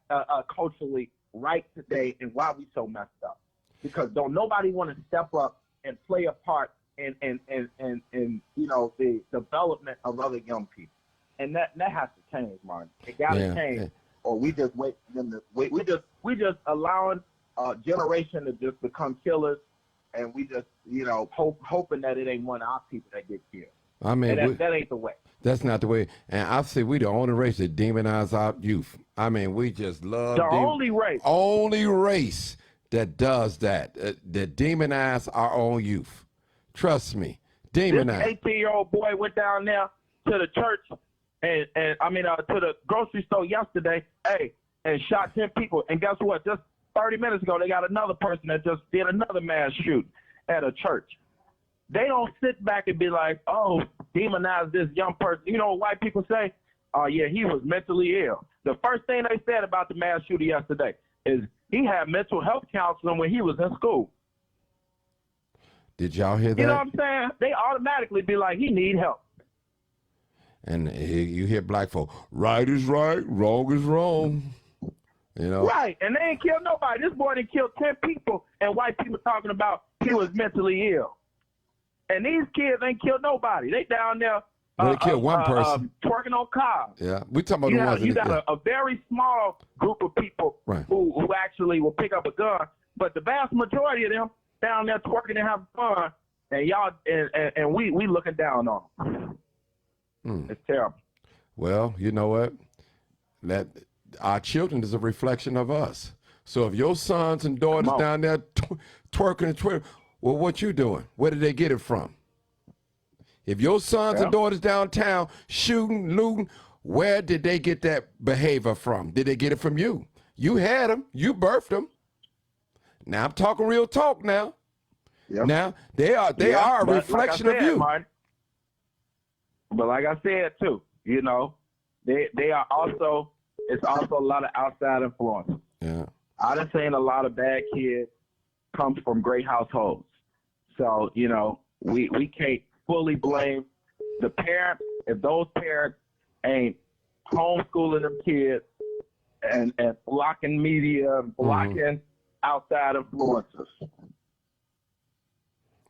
culturally right today, and why we so messed up. Because don't nobody want to step up and play a part in you know, the development of other young people, and that has to change, Martin. It got to change, or we just wait for them to wait. We just allowing a generation to just become killers, and we just, you know, hoping that it ain't one of our people that get killed. I mean, that ain't the way. That's not the way. And I say we the only race that demonize our youth. I mean, we just love the only race that does that, that demonize our own youth. Trust me, demonize. This 18-year-old boy went down there to the church and to the grocery store yesterday, and shot 10 people. And guess what? Just 30 minutes ago, they got another person that just did another mass shoot at a church. They don't sit back and be like, oh, demonize this young person. You know what white people say? Oh, yeah, he was mentally ill. The first thing they said about the mass shooter yesterday is he had mental health counseling when he was in school. Did y'all hear that? You know what I'm saying? They automatically be like, he need help. And you hear black folk, right is right, wrong is wrong. You know? Right, and they ain't killed nobody. This boy done killed 10 people, and white people talking about he was mentally ill. And these kids ain't killed nobody. They down there They killed one person. Twerking on cars. Yeah, we talking about the ones. You got a very small group of people who actually will pick up a gun, but the vast majority of them down there twerking and having fun, and y'all and we looking down on them. It's terrible. Well, you know what? That our children is a reflection of us. So if your sons and daughters down there twerking and twerking, well, what you doing? Where did they get it from? If your sons and daughters downtown shooting, looting, where did they get that behavior from? Did they get it from you? You had them. You birthed them. Now I'm talking real talk now. Yep. Now they are a reflection of you. Martin, but like I said too, you know, they are also, it's also a lot of outside influence. Yeah. I done seen a lot of bad kids come from great households. So, you know, we can't fully blame the parents if those parents ain't homeschooling them kids and blocking media and blocking outside influences.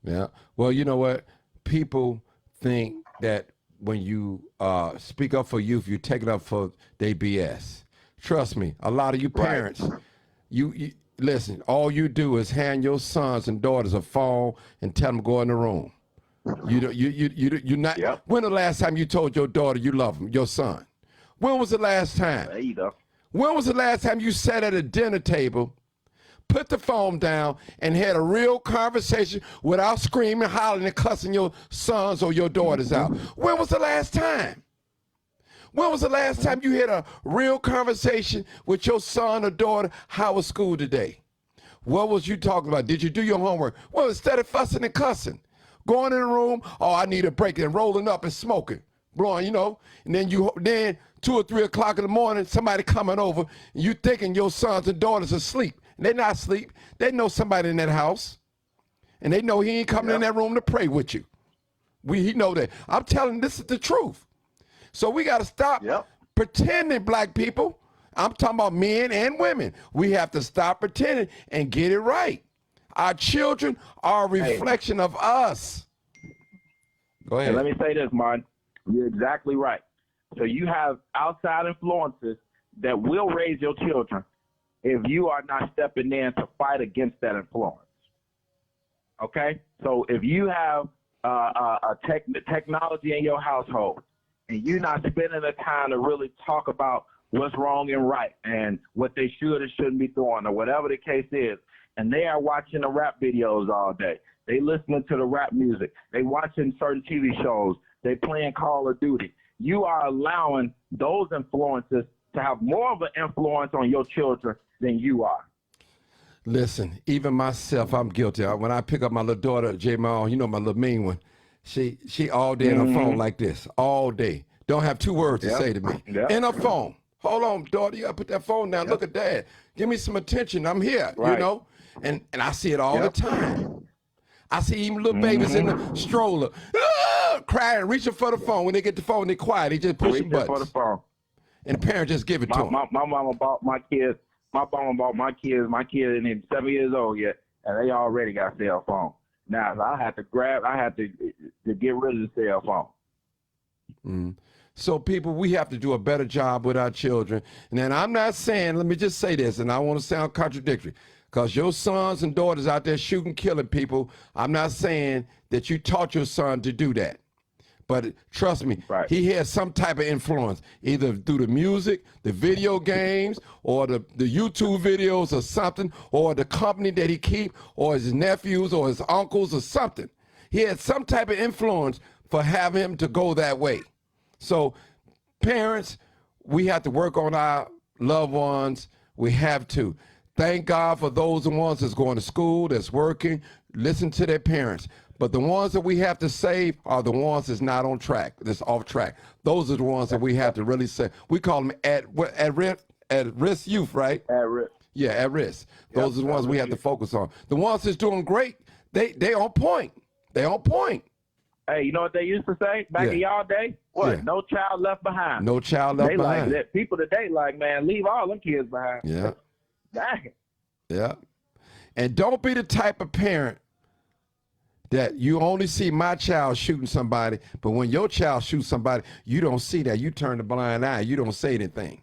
Yeah. Well, you know what? People think that when you speak up for youth, you take it up for their BS. Trust me, a lot of you parents, you listen, all you do is hand your sons and daughters a phone and tell them to go in the room. You're not. Yep. When the last time you told your daughter you love them, your son? When was the last time? There you go. When was the last time you sat at a dinner table, put the phone down, and had a real conversation without screaming, hollering, and cussing your sons or your daughters out? When was the last time? When was the last time you had a real conversation with your son or daughter? How was school today? What was you talking about? Did you do your homework? Well, instead of fussing and cussing, going in the room, oh, I need a break, and rolling up and smoking, blowing, you know, and then 2 or 3 o'clock in the morning, somebody coming over, and you thinking your sons and daughters are asleep. They're not asleep. They know somebody in that house, and they know he ain't coming in that room to pray with you. He know that. I'm telling you, this is the truth. So we got to stop pretending, black people. I'm talking about men and women. We have to stop pretending and get it right. Our children are a reflection of us. Go ahead. And let me say this, Martin. You're exactly right. So you have outside influences that will raise your children if you are not stepping in to fight against that influence. Okay? So if you have technology in your household and you're not spending the time to really talk about what's wrong and right and what they should or shouldn't be doing or whatever the case is, and they are watching the rap videos all day. They listening to the rap music. They watching certain TV shows. They playing Call of Duty. You are allowing those influences to have more of an influence on your children than you are. Listen, even myself, I'm guilty. When I pick up my little daughter, J. Mal, you know, my little mean one, she all day in her phone like this, all day. Don't have 2 words to say to me. In her phone. Hold on, daughter, you got to put that phone down. Look at dad. Give me some attention. I'm here, you know. And I see it all the time. I see even little babies in the stroller, crying, reaching for the phone. When they get the phone, they quiet. They just pushing buttons. For the phone. And the parents just give it to them. My mama bought my kids. My mama bought my kids. My kid ain't even 7 years old yet, and they already got a cell phone. Now I have to get rid of the cell phone. So people, we have to do a better job with our children. And then I'm not saying, let me just say this, and I want to sound contradictory, because your sons and daughters out there shooting, killing people, I'm not saying that you taught your son to do that. But trust me, he has some type of influence, either through the music, the video games, or the YouTube videos or something, or the company that he keep, or his nephews or his uncles or something. He had some type of influence for having him to go that way. So parents, we have to work on our loved ones. We have to. Thank God for those ones that's going to school, that's working, listen to their parents. But the ones that we have to save are the ones that's not on track, that's off track. Those are the ones that we have to really save. We call them at risk youth, right? At risk. Yeah, at risk. Those are the ones we have to focus on. The ones that's doing great, they on point. They on point. Hey, you know what they used to say back in y'all day? What? Yeah. No child left behind. No child left they behind. Like that. People today like, man, leave all them kids behind. Yeah. Dang. Yeah. And don't be the type of parent that you only see my child shooting somebody, but when your child shoots somebody, you don't see that. You turn the blind eye. You don't say anything.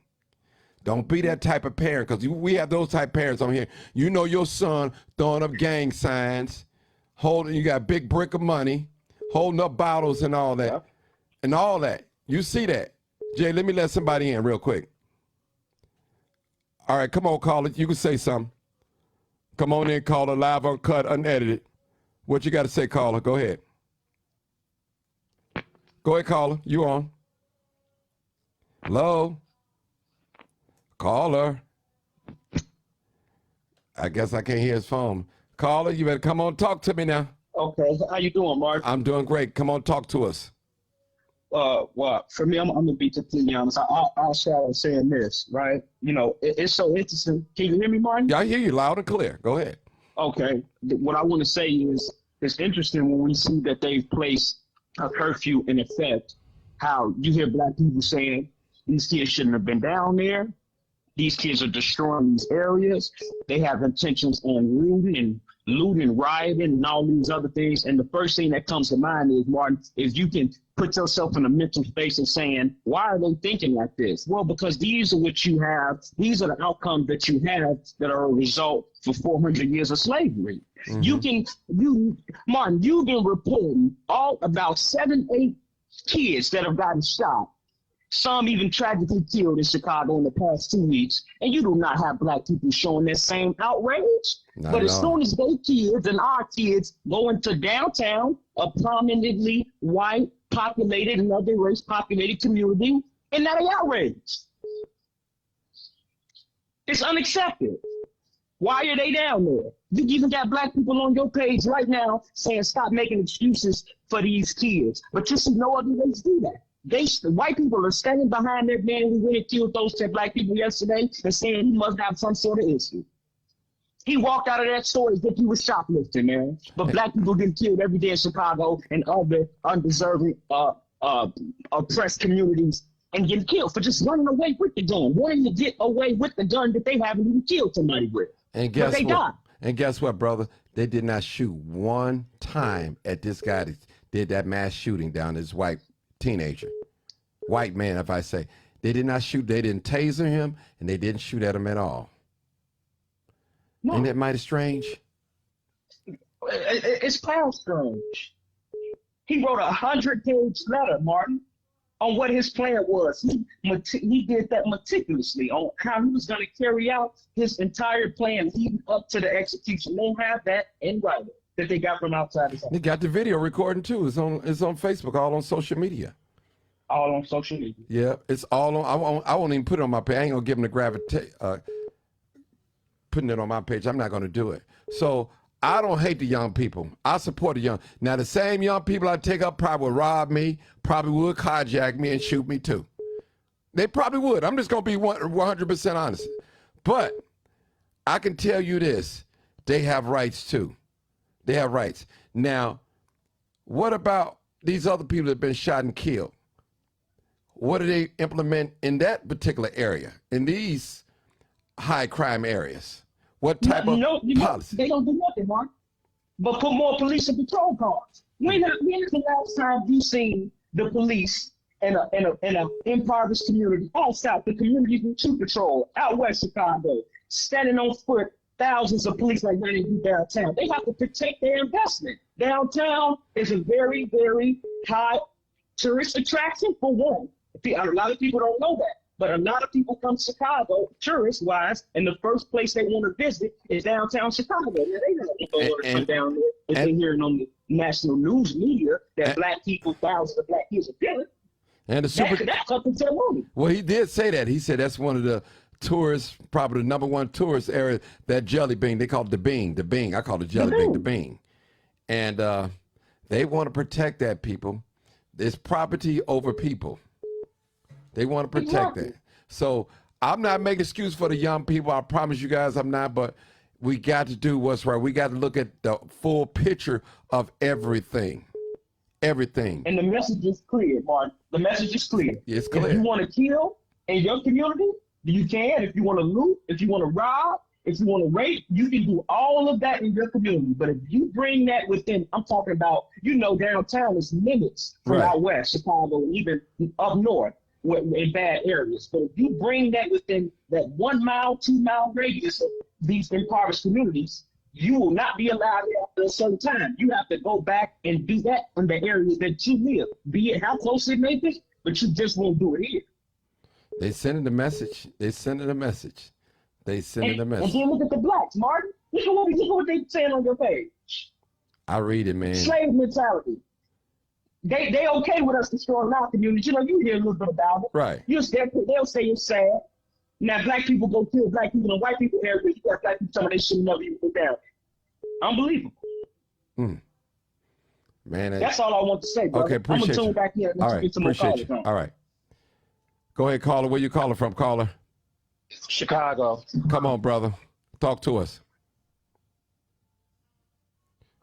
Don't be that type of parent, because we have those type of parents on here. You know your son throwing up gang signs, you got a big brick of money, holding up bottles and all that. And all that. You see that. Jay, let me let somebody in real quick. All right, come on, caller. You can say something. Come on in, caller, live, uncut, unedited. What you got to say, caller? Go ahead. Go ahead, caller. You on. Hello? Caller. I guess I can't hear his phone. Caller, you better come on, talk to me now. Okay, how you doing, Mark? I'm doing great. Come on, talk to us. Well, for me, I'm gonna be completely honest. I'll start with saying this, right? You know, it's so interesting. Can you hear me, Martin? Yeah, I hear you loud and clear. Go ahead. Okay. What I want to say is, it's interesting when we see that they've placed a curfew in effect. How you hear black people saying these kids shouldn't have been down there. These kids are destroying these areas. They have intentions on looting, rioting, and all these other things. And the first thing that comes to mind is, Martin, is you can put yourself in a mental space of saying, why are they thinking like this? Well, because these are what you have. These are the outcomes that you have that are a result for 400 years of slavery. Mm-hmm. Martin, you've been reporting all about 7, 8 kids that have gotten shot. Some even tragically killed in Chicago in the past 2 weeks, and you do not have black people showing that same outrage. But as soon as their kids and our kids go into downtown, a prominently white, populated, and other race populated community, and now they outraged. It's unaccepted. Why are they down there? You even got black people on your page right now saying stop making excuses for these kids, but you see no other way to do that. The white people are standing behind that man who went and killed those 10 black people yesterday and saying he must have some sort of issue. He walked out of that store as if he was shoplifting, man. But black people get killed every day in Chicago and other undeserving, oppressed communities and getting killed for just running away with the gun, wanting to get away with the gun that they haven't even killed somebody with. And guess what? Died. And guess what, brother? They did not shoot one time at this guy that did that mass shooting down this white teenager. White man, if I say. They did not shoot. They didn't taser him, and they didn't shoot at him at all. No. Ain't that mighty strange? It's kind strange. He wrote a 100-page letter, Martin, on what his plan was. He did that meticulously on how he was going to carry out his entire plan leading up to the execution. They have that in writing that they got from outside his home. They got the video recording too. It's on Facebook, all on social media. All on social media. Yeah, it's all on. I won't even put it on my page. I ain't gonna give them the putting it on my page. I'm not gonna do it. So I don't hate the young people. I support the young. Now the same young people I take up probably would rob me, probably would carjack me and shoot me too. They probably would. I'm just gonna be 100% honest. But I can tell you this: they have rights too. They have rights. Now, what about these other people that have been shot and killed? What do they implement in that particular area, in these high crime areas? What type of policy? They don't do nothing, Mark, but put more police and patrol cars. When is the last time you seen the police in a impoverished community outside the community to patrol out west Chicago, standing on foot? Thousands of police like running through downtown. They have to protect their investment. Downtown is a very, very high tourist attraction for one. A lot of people don't know that, but a lot of people come to Chicago, tourist-wise, and the first place they want to visit is downtown Chicago. Now, they don't want to come down there if they're hearing on the national news media that black people, thousands of black kids are killing. And that's up to the movie. Well, he did say that. He said that's one of the tourists, probably the #1 tourist area, that Jelly Bean. They call it the Bean. The Bean. I call it Jelly Bean. The Bean. And they want to protect that, people. It's property over people. They want to protect that. So I'm not making excuse for the young people. I promise you guys I'm not, but we got to do what's right. We got to look at the full picture of everything. Everything. And the message is clear, Martin. The message is clear. It's clear. If you want to kill in your community, you can. If you want to loot, if you want to rob, if you want to rape, you can do all of that in your community. But if you bring that within, I'm talking about, downtown is minutes from Right. out west, Chicago, even up north in bad areas. But if you bring that within that 1 mile, 2 mile radius of these impoverished communities, you will not be allowed there after a certain time. You have to go back and do that in the areas that you live, be it how close it may be, but you just won't do it here. They sending the message. They sending the message. They sending the And message. then look at the blacks, Martin. Look at what they saying on your page. I read it, man. Slave mentality. They okay with us destroying our community. You hear a little bit about it. Right. They'll say it's sad. Now black people go kill black people and white people here, but you got black people telling they should never even go down. Unbelievable. Man, that's all I want to say, bro. Okay, appreciate I'm gonna tune back in and all right, get some more appreciate callers you. All right. Go ahead, caller. Where you calling from, caller? Chicago. Come on, brother. Talk to us.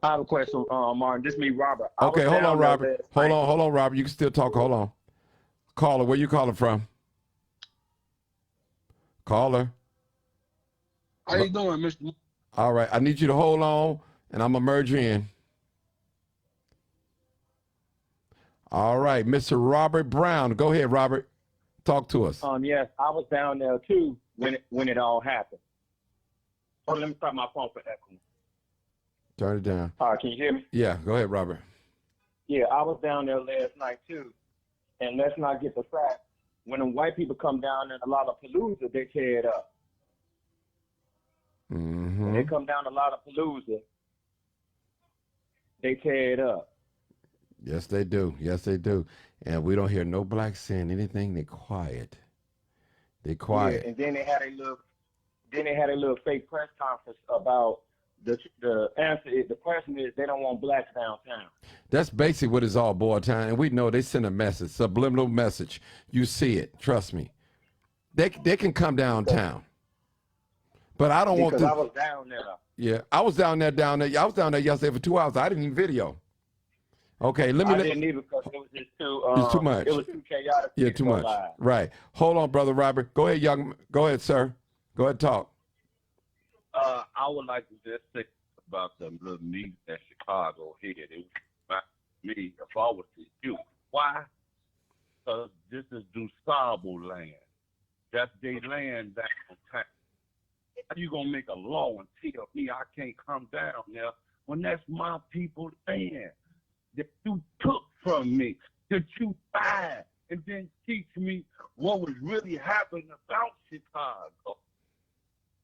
I have a question, Martin. This is me, Robert. Okay, hold on, Robert. Hold on, Robert. You can still talk. Hold on. Caller, where you calling from? Caller. How you doing, Mr. All right. I need you to hold on, and I'm going to merge you in. All right. Mr. Robert Brown. Go ahead, Robert. Talk to us. Yes, I was down there too when it all happened. Oh, let me start my phone for echo. Turn it down. All right, can you hear me? Yeah, go ahead, Robert. Yeah, I was down there last night too, and let's not get the fact when the white people come down in a lot of Palooza, they tear it up. Mm-hmm. When they come down a lot of Palooza, they tear it up. Yes, they do. Yes, they do. And we don't hear no blacks saying anything. They quiet. They quiet. Yeah, and then they had a little fake press conference about the answer is the question is they don't want blacks downtown. That's basically what it's all boiled down. And we know they send a message, subliminal message. You see it. Trust me. They can come downtown. But I don't want because to. I was down there. Yeah, I was down there. I was down there yesterday for 2 hours. I didn't even video. Okay, I didn't either because it was just too. It's too much. It was too chaotic. Yeah, too much. Right. Hold on, brother Robert. Go ahead, Go ahead, sir. Go ahead, talk. I would like to just say about the little meet that Chicago hit. It was about me if I was to you. Why? Because this is DuSable land. That's their land downtown. How you gonna make a law and tell me I can't come down there when that's my people's land that you took from me, that you fired, and then teach me what was really happening about Chicago?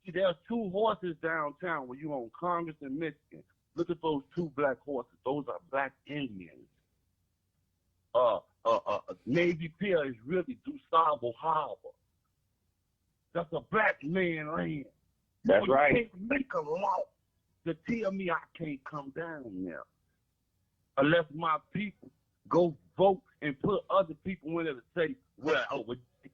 See, there's 2 horses downtown when you on Congress in Michigan. Look at those 2 black horses. Those are black Indians. Navy Pier is really DuSable Harbor. That's a black man land. That's so right. You can't make a law to tell me I can't come down there unless my people go vote and put other people in there to say, well,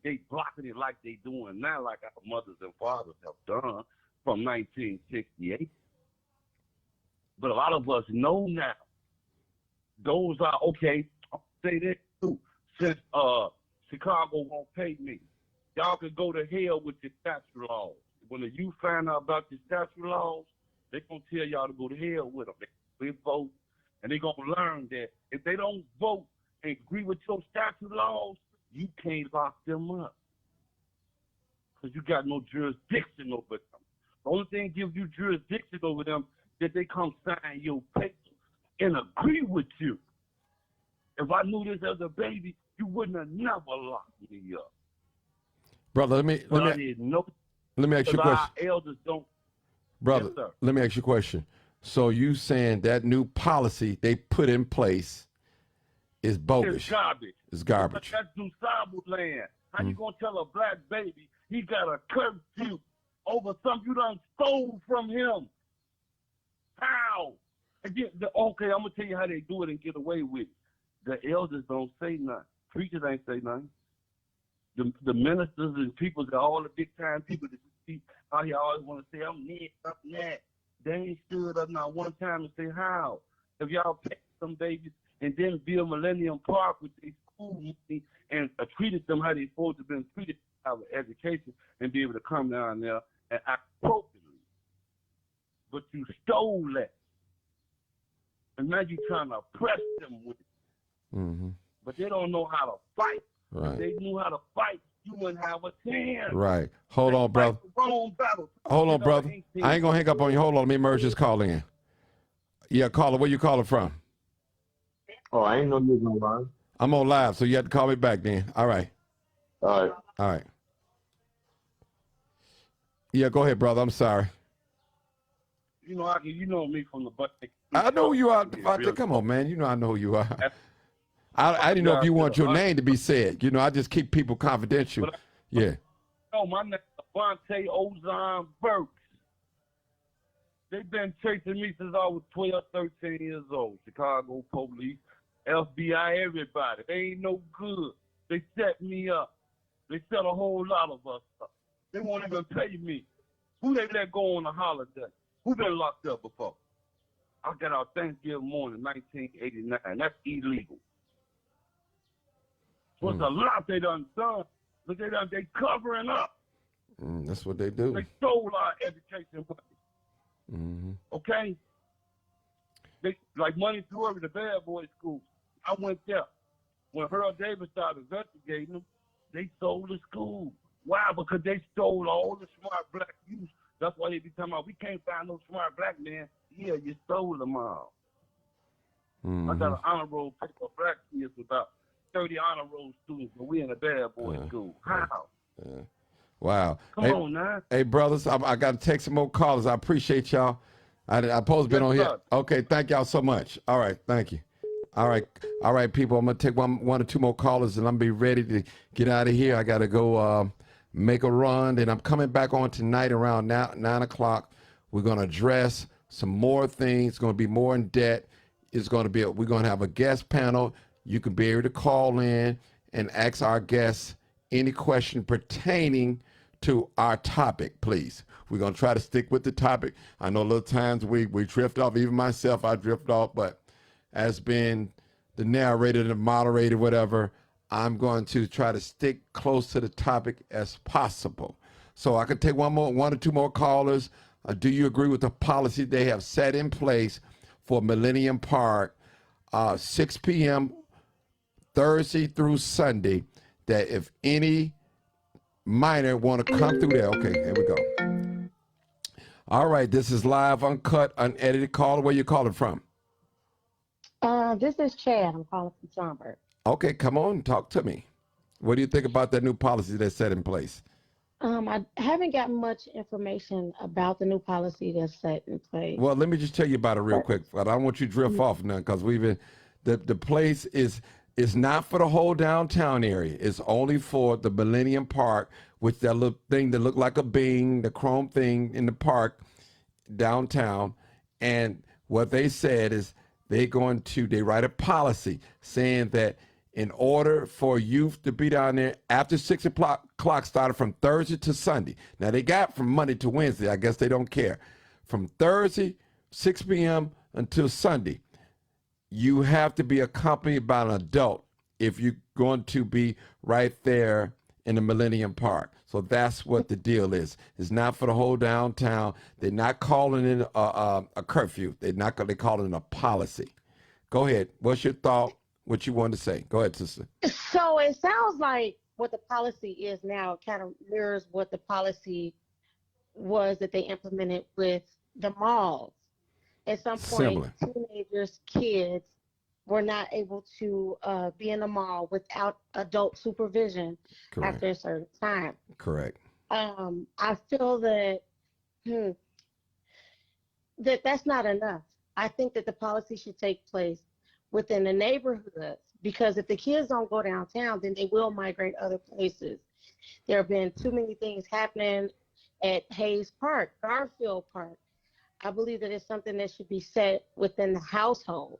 they blocking it like they doing now, like our mothers and fathers have done from 1968. But a lot of us know now. Those are, okay, I'll say that too. Since Chicago won't pay me, y'all can go to hell with your statute laws. When the youth find out about your statute laws, they're going to tell y'all to go to hell with them. They vote, and they're going to learn that if they don't vote and agree with your statute laws, you can't lock them up because you got no jurisdiction over them. The only thing gives you jurisdiction over them that they come sign your paper and agree with you. If I knew this as a baby, you wouldn't have never locked me up. Brother, let me ask you a question. Our elders don't. Brother, Yes, let me ask you a question. So you saying that new policy they put in place is bogus? It's garbage. It's garbage. That's DuSable land. How you gonna tell a black baby he got a curfew over something you done stole from him? How? Okay, I'm gonna tell you how they do it and get away with it. The elders don't say nothing. Preachers ain't say nothing. The ministers and people, all the big time people that you see out here always want to say, I'm this, I'm that. They ain't stood up not one time and say how. If y'all pay some babies and then build Millennium Park with their school money and treated them how they supposed to have been treated to have an education and be able to come down there and act appropriately. But you stole that. And now you're trying to oppress them with it. Mm-hmm. But they don't know how to fight. Right. If they knew how to fight, you wouldn't have a chance. Right. Hold on, brother. Wrong battle. Hold on, brother. I ain't going to hang up on you. Hold on. Let me merge this call in. Yeah, caller, where you calling from? Oh, I ain't know you was on live. I'm on live, so you have to call me back then. All right. All right. All right. Yeah, go ahead, brother. I'm sorry. You know, you know me from the butt. I know who you are. Come on, man. You know I know who you are. I didn't know if you want your name to be said. You know, I just keep people confidential. Yeah. No, my name is Devontae Ozon Burks. They've been chasing me since I was 12, 13 years old. Chicago police, FBI, everybody. They ain't no good. They set me up. They set a whole lot of us up. They won't even pay me. Who they let go on a holiday? Who been locked up before? I got out Thanksgiving morning, 1989. That's illegal. So it's a lot they done done. Look, they covering up. That's what they do. They stole our education money. Mm-hmm. Okay? They like money threw over the bad boy school. I went there. When Harold Davis started investigating them, they sold the school. Why? Because they stole all the smart black youth. That's why they be talking about, we can't find no smart black man. Yeah, you stole them all. Mm-hmm. I got an honor roll paper for black kids with about 30 honor roll students, but we in a bad boy school. How? Wow. Come on now. Hey, brothers, I got to take some more callers. I appreciate y'all. I supposed to been on here. Okay, thank y'all so much. All right, thank you. All right, people. I'm gonna take one or two more callers, and I'm gonna be ready to get out of here. I gotta go make a run, and I'm coming back on tonight around 9 o'clock. We're gonna address some more things. It's gonna be more in depth. We're gonna have a guest panel. You can be able to call in and ask our guests any question pertaining to our topic, please. We're going to try to stick with the topic. I know a little times we drift off. Even myself, I drift off. But as being the narrator, the moderator, whatever, I'm going to try to stick close to the topic as possible. So I can take one or two more callers. Do you agree with the policy they have set in place for Millennium Park, 6 p.m. Thursday through Sunday, that if any minor want to come through there? Okay, here we go. All right, this is live, uncut, unedited. Caller, where you calling from? This is Chad. I'm calling from Schaumburg. Okay, come on, talk to me. What do you think about that new policy that's set in place? I haven't gotten much information about the new policy that's set in place. Well, let me just tell you about it real quick. But I don't want you to drift off now, because the place is not for the whole downtown area. It's only for the Millennium Park, which that little thing that looked like a bean, the chrome thing in the park downtown. And what they said is they write a policy saying that in order for youth to be down there after 6 o'clock started from Thursday to Sunday. Now they got from Monday to Wednesday. I guess they don't care. From Thursday, 6 p.m. until Sunday, you have to be accompanied by an adult if you're going to be right there in the Millennium Park. So that's what the deal is. It's not for the whole downtown. They're not calling it a curfew. They're calling it a policy. Go ahead. What's your thought? What you want to say? Go ahead, sister. So it sounds like what the policy is now kind of mirrors what the policy was that they implemented with the malls. At some point, teenagers, kids were not able to be in the mall without adult supervision after a certain time. Correct. I feel that that's not enough. I think that the policy should take place within the neighborhoods, because if the kids don't go downtown, then they will migrate other places. There have been too many things happening at Hayes Park, Garfield Park. I believe that it's something that should be set within the household.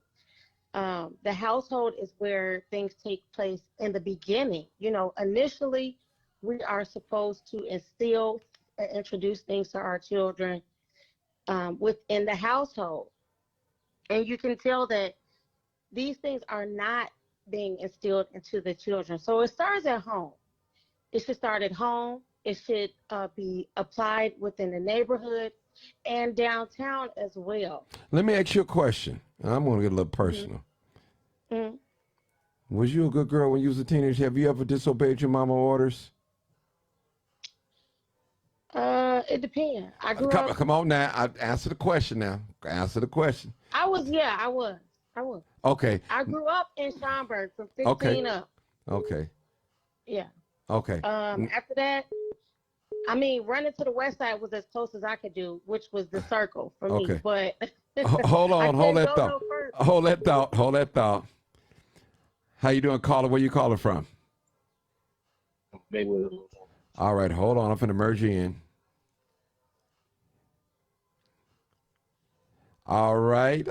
The household is where things take place in the beginning. You know, initially, we are supposed to instill and introduce things to our children within the household. And you can tell that these things are not being instilled into the children. So it starts at home. It should start at home. It should be applied within the neighborhood and downtown as well. Let me ask you a question. I'm going to get a little personal. Mm-hmm. Was you a good girl when you was a teenager? Have you ever disobeyed your mama orders? It depends. I grew up. Come on now. Answer the question now. Answer the question. I was. Okay. I grew up in Schaumburg from 15 Okay. up. Okay. Yeah. Okay. After that, I mean, running to the west side was as close as I could do, which was the circle for me. Okay. But Hold on. Hold that go thought. no further. Hold that thought. How you doing, caller? Where you calling from? All right. Hold on. I'm finna merge you in. All right,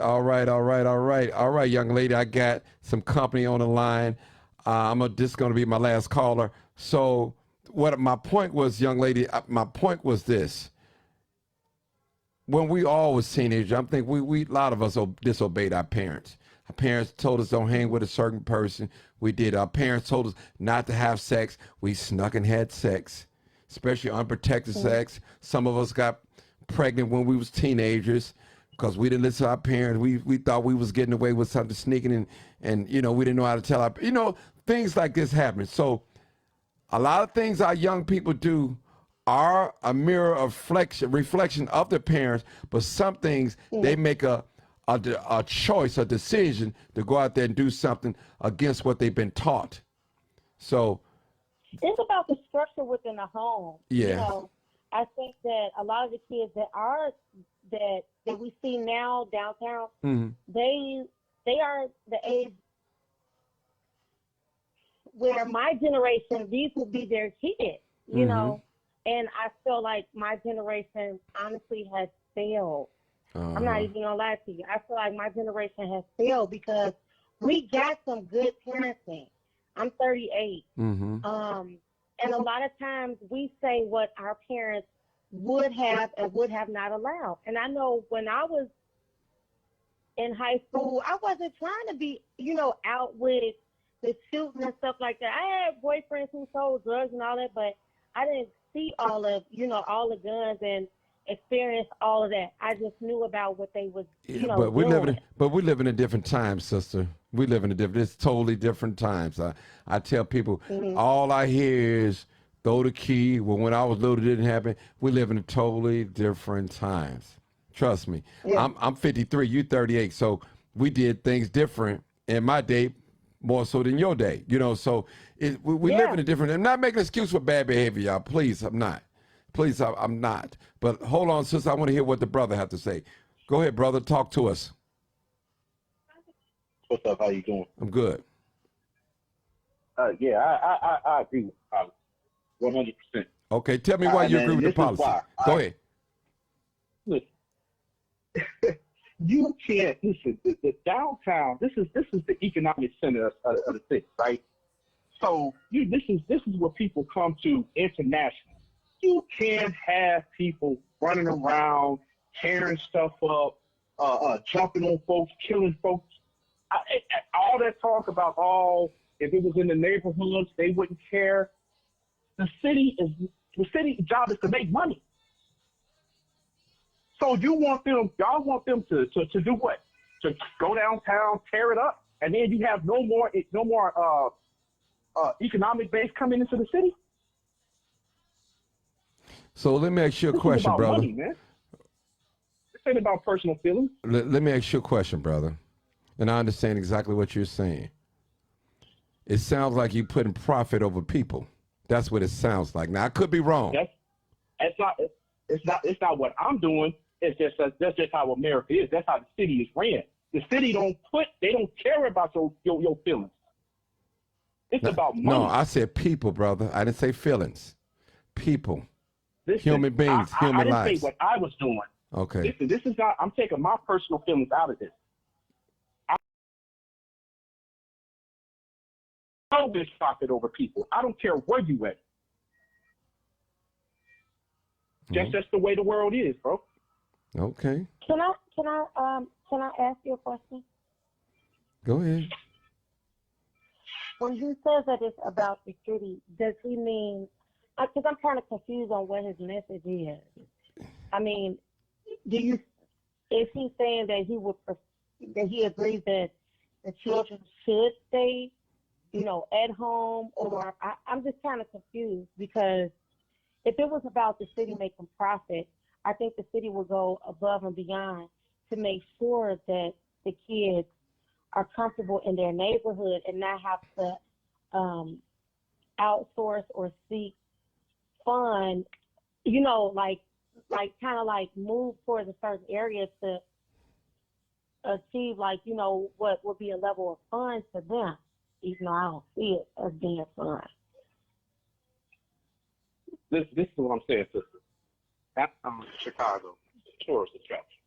young lady. I got some company on the line. This is going to be my last caller. So, what my point was, young lady, my point was this. When we all was teenagers, I think we a lot of us disobeyed our parents. Our parents told us don't hang with a certain person. We did. Our parents told us not to have sex. We snuck and had sex, especially unprotected sex. Some of us got pregnant when we was teenagers, because we didn't listen to our parents. We thought we was getting away with something, sneaking, and we didn't know how to tell our, things like this happen. So a lot of things our young people do are a mirror of reflection of their parents, but some things they make a choice, a decision to go out there and do something against what they've been taught. So it's about the structure within the home. Yeah. I think that a lot of the kids that we see now downtown, they are the age where my generation, these will be their kids, you know, and I feel like my generation honestly has failed. I'm not even gonna lie to you. I feel like my generation has failed because we got some good parenting. I'm 38. And a lot of times we say what our parents would have and would have not allowed. And I know when I was in high school, I wasn't trying to be, out with the shooting and stuff like that. I had boyfriends who sold drugs and all that, but I didn't see all of, all the guns and experience all of that. I just knew about what they was, but we live in a different time, sister. We live in it's totally different times. I tell people, all I hear is throw the key. Well, when I was little, it didn't happen. We live in totally different times. Trust me. Yeah. I'm 53. You 38. So we did things different in my day, more so than your day. So we live in a different. I'm not making an excuse for bad behavior, y'all. Please, I'm not. Please, I'm not. But hold on, sister. I want to hear what the brother had to say. Go ahead, brother. Talk to us. What's up? How you doing? I'm good. Yeah, I agree with 100%. Okay, tell me why you agree with the policy. Go ahead. Listen, you can't listen. The downtown. This is the economic center of the city, right? So this is where people come to internationally. You can't have people running around, tearing stuff up, jumping on folks, killing folks. All that talk about, if it was in the neighborhoods, they wouldn't care. The city's job is to make money. So y'all want them to do what? To go downtown, tear it up, and then you have no more economic base coming into the city? So let me ask you a question, brother. Money, man. This ain't about personal feelings. Let me ask you a question, brother. And I understand exactly what you're saying. It sounds like you're putting profit over people. That's what it sounds like. Now, I could be wrong. It's not what I'm doing. That's just how America is. That's how the city is ran. The city don't care about your feelings. It's about money. No, I said people, brother. I didn't say feelings. People. Human beings, human lives. I didn't say what I was doing. Okay. Listen, this is not, I'm taking my personal feelings out of this. I don't get profit over people. I don't care where you at. That's the way the world is, bro. Okay. Can I ask you a question? Go ahead. When he says that it's about the city, does he mean? Because I'm kind of confused on what his message is. I mean, is he saying that that he agrees that the children should stay, at home, or I'm just kind of confused because if it was about the city making profit, I think the city would go above and beyond to make sure that the kids are comfortable in their neighborhood and not have to outsource or seek fund, kind of like move towards a certain area to achieve what would be a level of fun for them, even though I don't see it as being fun. This is what I'm saying, sister. That's Chicago tourist attraction.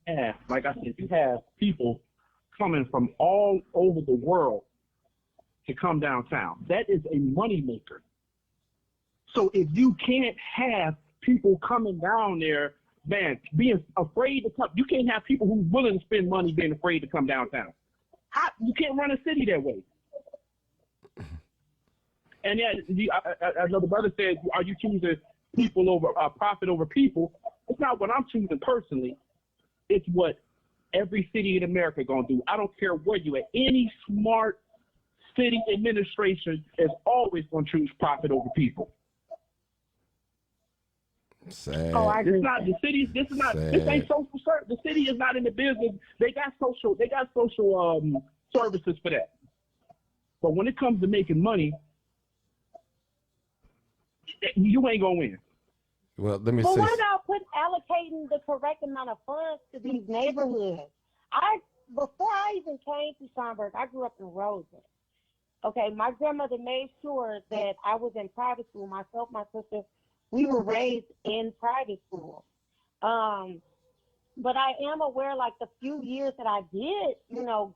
And like I said, you have people coming from all over the world to come downtown. That is a moneymaker. So if you can't have people coming down there, man, being afraid to come, you can't have people who's willing to spend money being afraid to come downtown. You can't run a city that way. And I know the brother said, are you choosing people over profit over people? It's not what I'm choosing personally. It's what every city in America gonna do. I don't care where you at. Any smart city administration is always gonna choose profit over people. Sad. Oh, I agree. It's not the city. This ain't social service. The city is not in the business. They got social services for that. But when it comes to making money, you ain't gonna win. Well, let me But say. why not allocating the correct amount of funds to these neighborhoods? Before I even came to Schaumburg, I grew up in Roseland. Okay, my grandmother made sure that I was in private school. Myself, my sister, we were raised in private school. But I am aware, like the few years that I did,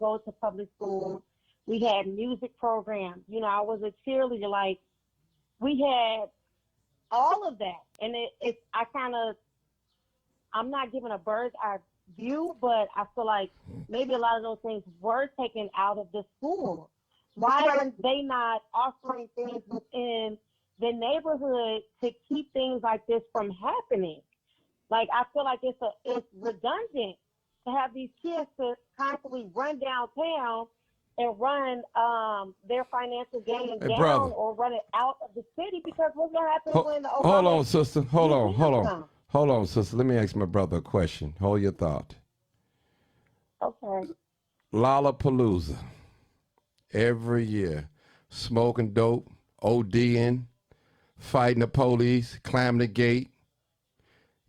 go to public school, we had music programs. I was a cheerleader. Like, we had all of that. And I'm not giving a bird's eye view, but I feel like maybe a lot of those things were taken out of the school. Why are they not offering things within the neighborhood to keep things like this from happening? Like, I feel like it's redundant to have these kids to constantly run downtown and run their financial gain down, brother, or run it out of the city, because what's going to happen when the Obama... Hold on, sister. Hold on, sister. Let me ask my brother a question. Hold your thought. Okay. Lollapalooza. Every year. Smoking dope, ODing, fighting the police, climbing the gate,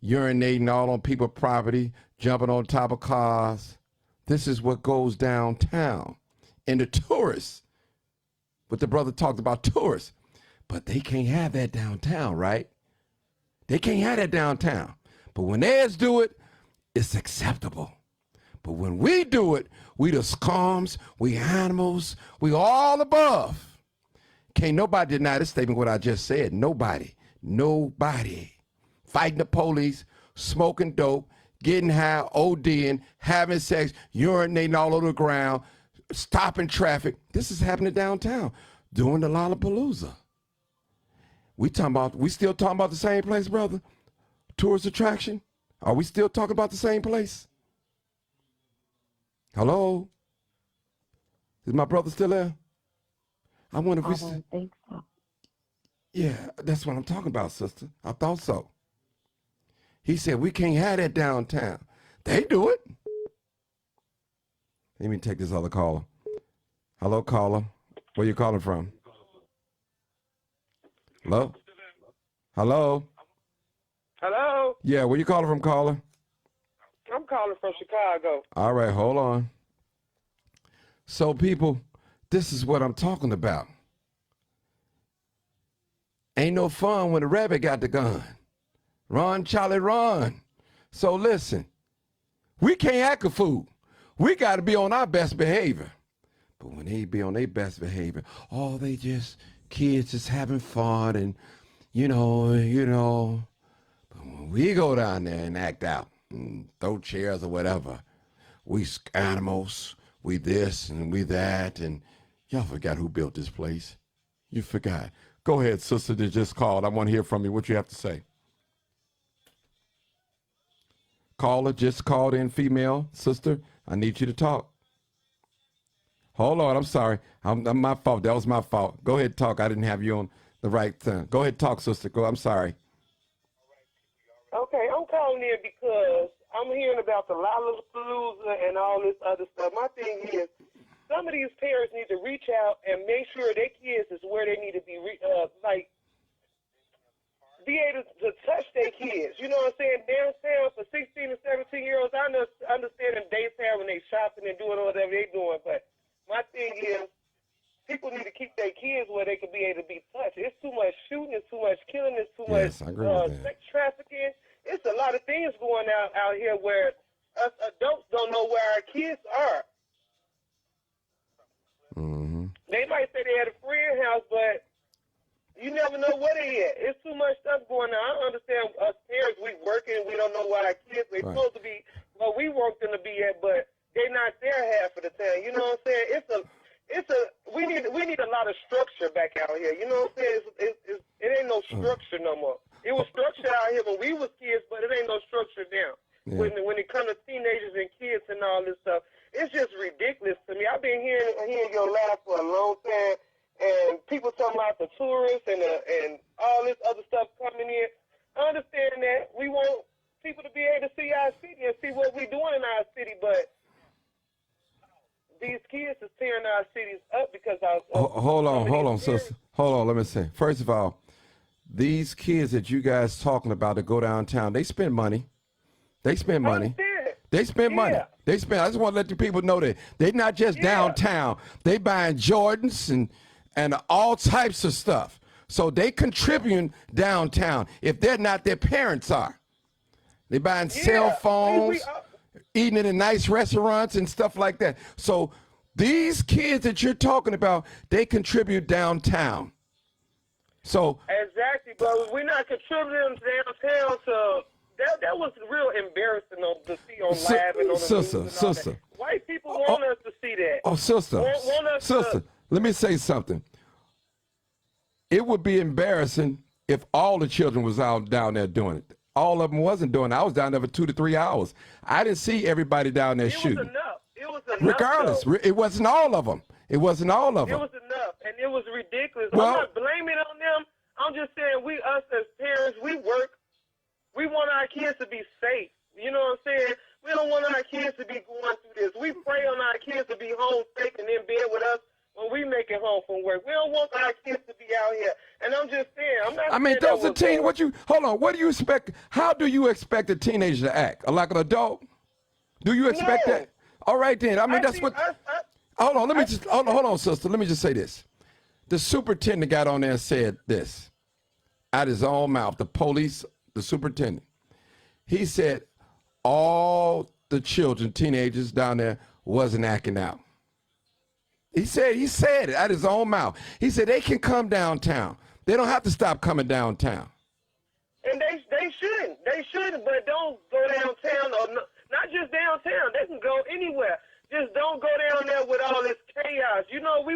urinating all on people's property, jumping on top of cars. This is what goes downtown. And the tourists, what the brother talked about, tourists, but they can't have that downtown, right? They can't have that downtown. But when theirs do it, it's acceptable. But when we do it, we the scums, we animals, we all above. Can't nobody deny this statement, what I just said. Nobody. Fighting the police, smoking dope, getting high, ODing, having sex, urinating all over the ground, stopping traffic. This is happening downtown during the Lollapalooza. We still talking about the same place, brother? Tourist attraction? Are we still talking about the same place? Hello? Is my brother still there? I wonder if I don't think so. Yeah, that's what I'm talking about, sister. I thought so. He said, we can't have that downtown. They do it. Let me take this other caller. Hello, caller. Where you calling from? Hello? Hello? Hello? Yeah, where you calling from, caller? I'm calling from Chicago. All right, hold on. So, people, this is what I'm talking about. Ain't no fun when the rabbit got the gun. Run, Charlie, run. So listen, we can't act a fool. We got to be on our best behavior. But when they be on their best behavior, kids just having fun and, you know. But when we go down there and act out and throw chairs or whatever, we animals, we this and we that, and y'all forgot who built this place. You forgot. Go ahead, sister that just called. I want to hear from you. What you have to say? Caller just called in, female, sister. I need you to talk. Hold on, I'm sorry. I'm my fault. That was my fault. Go ahead, talk. I didn't have you on the right thing. Go ahead, talk, sister. Go. I'm sorry. Okay, I'm calling in because I'm hearing about the Lollapalooza and all this other stuff. My thing is, some of these parents need to reach out and make sure their kids is where they need to be, be able to touch their kids. You know what I'm saying? Downtown for 16 and 17-year-olds, I understand in daytime when they shopping and doing whatever they doing, but my thing is, people need to keep their kids where they can be able to be touched. It's too much shooting, it's too much killing, it's too much sex trafficking. It's a lot of things going out here where us adults don't know where our kids are. Mm-hmm. They might say they at a friend house, but you never know where they at. It's too much stuff going on. I understand us parents, we working, we don't know where our kids are supposed to be, where we want them to be at, but they're not there half of the time. You know what I'm saying? We need a lot of structure back out here. You know what I'm saying? It ain't no structure no more. It was structure out here when we was kids, but it ain't no structure now. Yeah. When it comes to teenagers and kids and all this stuff, it's just ridiculous to me. I've been hearing your laugh for a long time, and people talking about the tourists and all this other stuff coming in. I understand that we want people to be able to see our city and see what we're doing in our city, but these kids is tearing our cities up because hold on, sister. Hold on, let me say. First of all, these kids that you guys talking about that go downtown, they spend money. They spend money. They spend money. They spend. I just want to let the people know that they're not just downtown. They buying Jordans and all types of stuff. So they contributing downtown. If they're not, their parents are. They buying cell phones, eating in nice restaurants and stuff like that. So these kids that you're talking about, they contribute downtown. So exactly, but we're not contributing downtown. So that was real embarrassing to see on live and on the news and all that. White people want us to see that. Oh, sister, let me say something. It would be embarrassing if all the children was out down there doing it. All of them wasn't doing it. I was down there for 2 to 3 hours. I didn't see everybody down there shooting. It was enough. Regardless, it wasn't all of them. It wasn't all of them. It was enough, and it was ridiculous. Well, I'm not blaming on them. I'm just saying us as parents, we work. We want our kids to be safe. You know what I'm saying? We don't want our kids to be going through this. We pray on our kids to be home safe and in bed with us when we make it home from work. We don't want our kids to be out here. And I'm just saying, I'm not. I mean, those are teen. Hold on. What do you expect? How do you expect a teenager to act? Like an adult? Do you expect that? All right, then. I mean, that's what. Hold on. Hold on, sister. Let me just say this. The superintendent got on there and said this out his own mouth. The police, the superintendent. He said all the children, teenagers down there wasn't acting out. He said it out his own mouth. He said they can come downtown. They don't have to stop coming downtown. And they shouldn't. They shouldn't, but don't go downtown or not just downtown. They can go anywhere. Just don't go down there with all this chaos. You know, we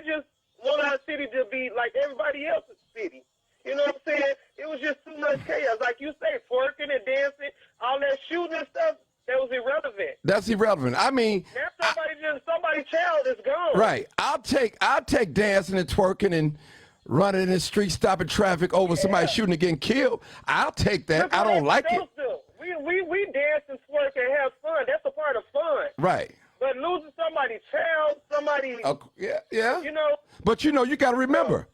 just want our city to be like everybody else's city. You know what I'm saying? It was just too much chaos. Like you say, twerking and dancing, all that shooting and stuff, that was irrelevant. That's irrelevant. I mean, now somebody's child is gone. Right. I'll take dancing and twerking and running in the street, stopping traffic over somebody shooting and getting killed. I'll take that. I don't like it. We dance and twerk and have fun. That's a part of fun. Right. But losing somebody's child, yeah. You know. But you got to remember,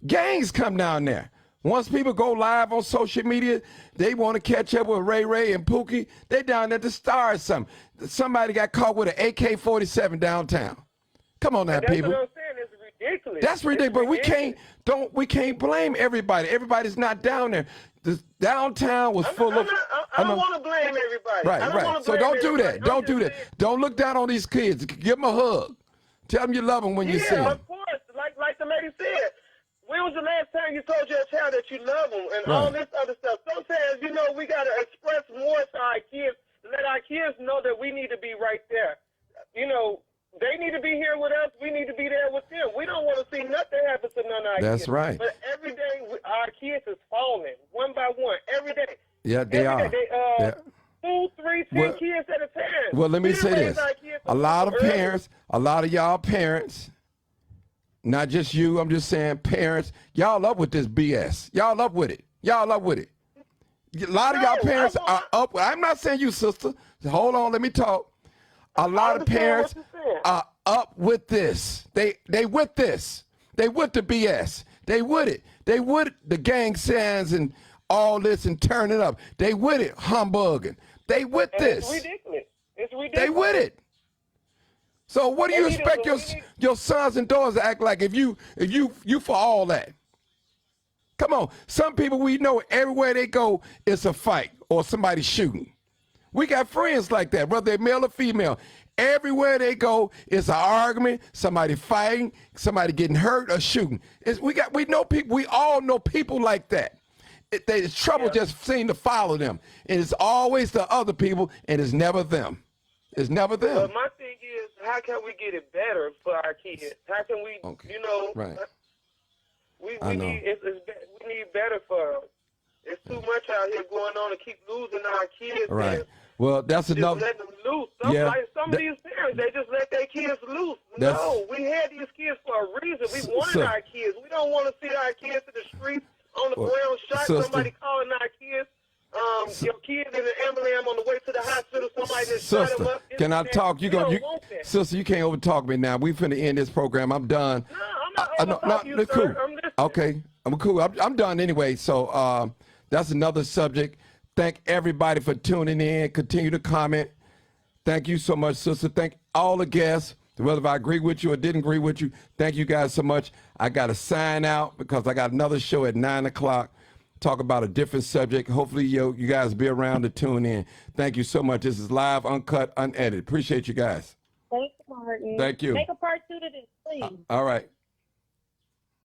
gangs come down there. Once people go live on social media, they want to catch up with Ray and Pookie. They down there to start something. Somebody got caught with an AK-47 downtown. Come on now, people. That's what I'm saying. It's ridiculous. That's ridiculous. But we can't blame everybody. Everybody's not down there. The downtown was full of. I don't want to blame everybody. Right. So don't do that. Don't do that. Don't look down on these kids. Give them a hug. Tell them you love them when you see them. Yeah, of course. Like the lady said. When was the last time you told your child that you love them and all this other stuff? Sometimes, we got to express more to our kids let our kids know that we need to be right there. You know, they need to be here with us. We need to be there with them. We don't want to see nothing happen to none of our kids. That's right. But every day, our kids is falling, one by one, every day. Yeah, they are. They, 2, 3, 10 kids at a time. Well, let me We say done this. raised our kids A lot of early. parents, a lot of y'all parents, not just you, I'm just saying parents, y'all up with this BS. Y'all up with it. Y'all up with it. A lot of y'all parents are up. I'm not saying you, sister. Hold on, let me talk. A lot of parents are up with this. They with this. They with the BS. They with it. They with the gang signs and all this and turning up. They with it, humbugging. They with this. It's ridiculous. It's ridiculous. They with it. So what do you expect your sons and daughters to act like if you for all that? Come on. Some people we know everywhere they go it's a fight or somebody shooting. We got friends like that, whether they're male or female. Everywhere they go, it's an argument, somebody fighting, somebody getting hurt or shooting. We know people. We all know people like that. It's trouble just seem to follow them, and it's always the other people, and it's never them. It's never them. But my thing is, how can we get it better for our kids? How can we, you know, right. we need better for us. It's too much out here going on to keep losing our kids. Right. And Well, that's just another. let them loose. Some of these parents, they just let their kids loose. No, we had these kids for a reason. We wanted our kids. We don't want to see our kids in the streets on the ground shot. Somebody calling our kids. Your kid in the ambulance on the way to the hospital. Somebody just shot them up. Can I talk? Sister, you can't overtalk me now. We finna end this program. I'm done. No, I'm not overtalking you, cool. sir. I'm listening. Okay, I'm cool. I'm done anyway. So that's another subject. Thank everybody for tuning in. Continue to comment. Thank you so much, sister. Thank all the guests. Whether I agree with you or didn't agree with you, thank you guys so much. I got to sign out because I got another show at 9 o'clock. Talk about a different subject. Hopefully you guys be around to tune in. Thank you so much. This is live, uncut, unedited. Appreciate you guys. Thanks, Martin. Thank you. Make a part 2 to this, please. All right.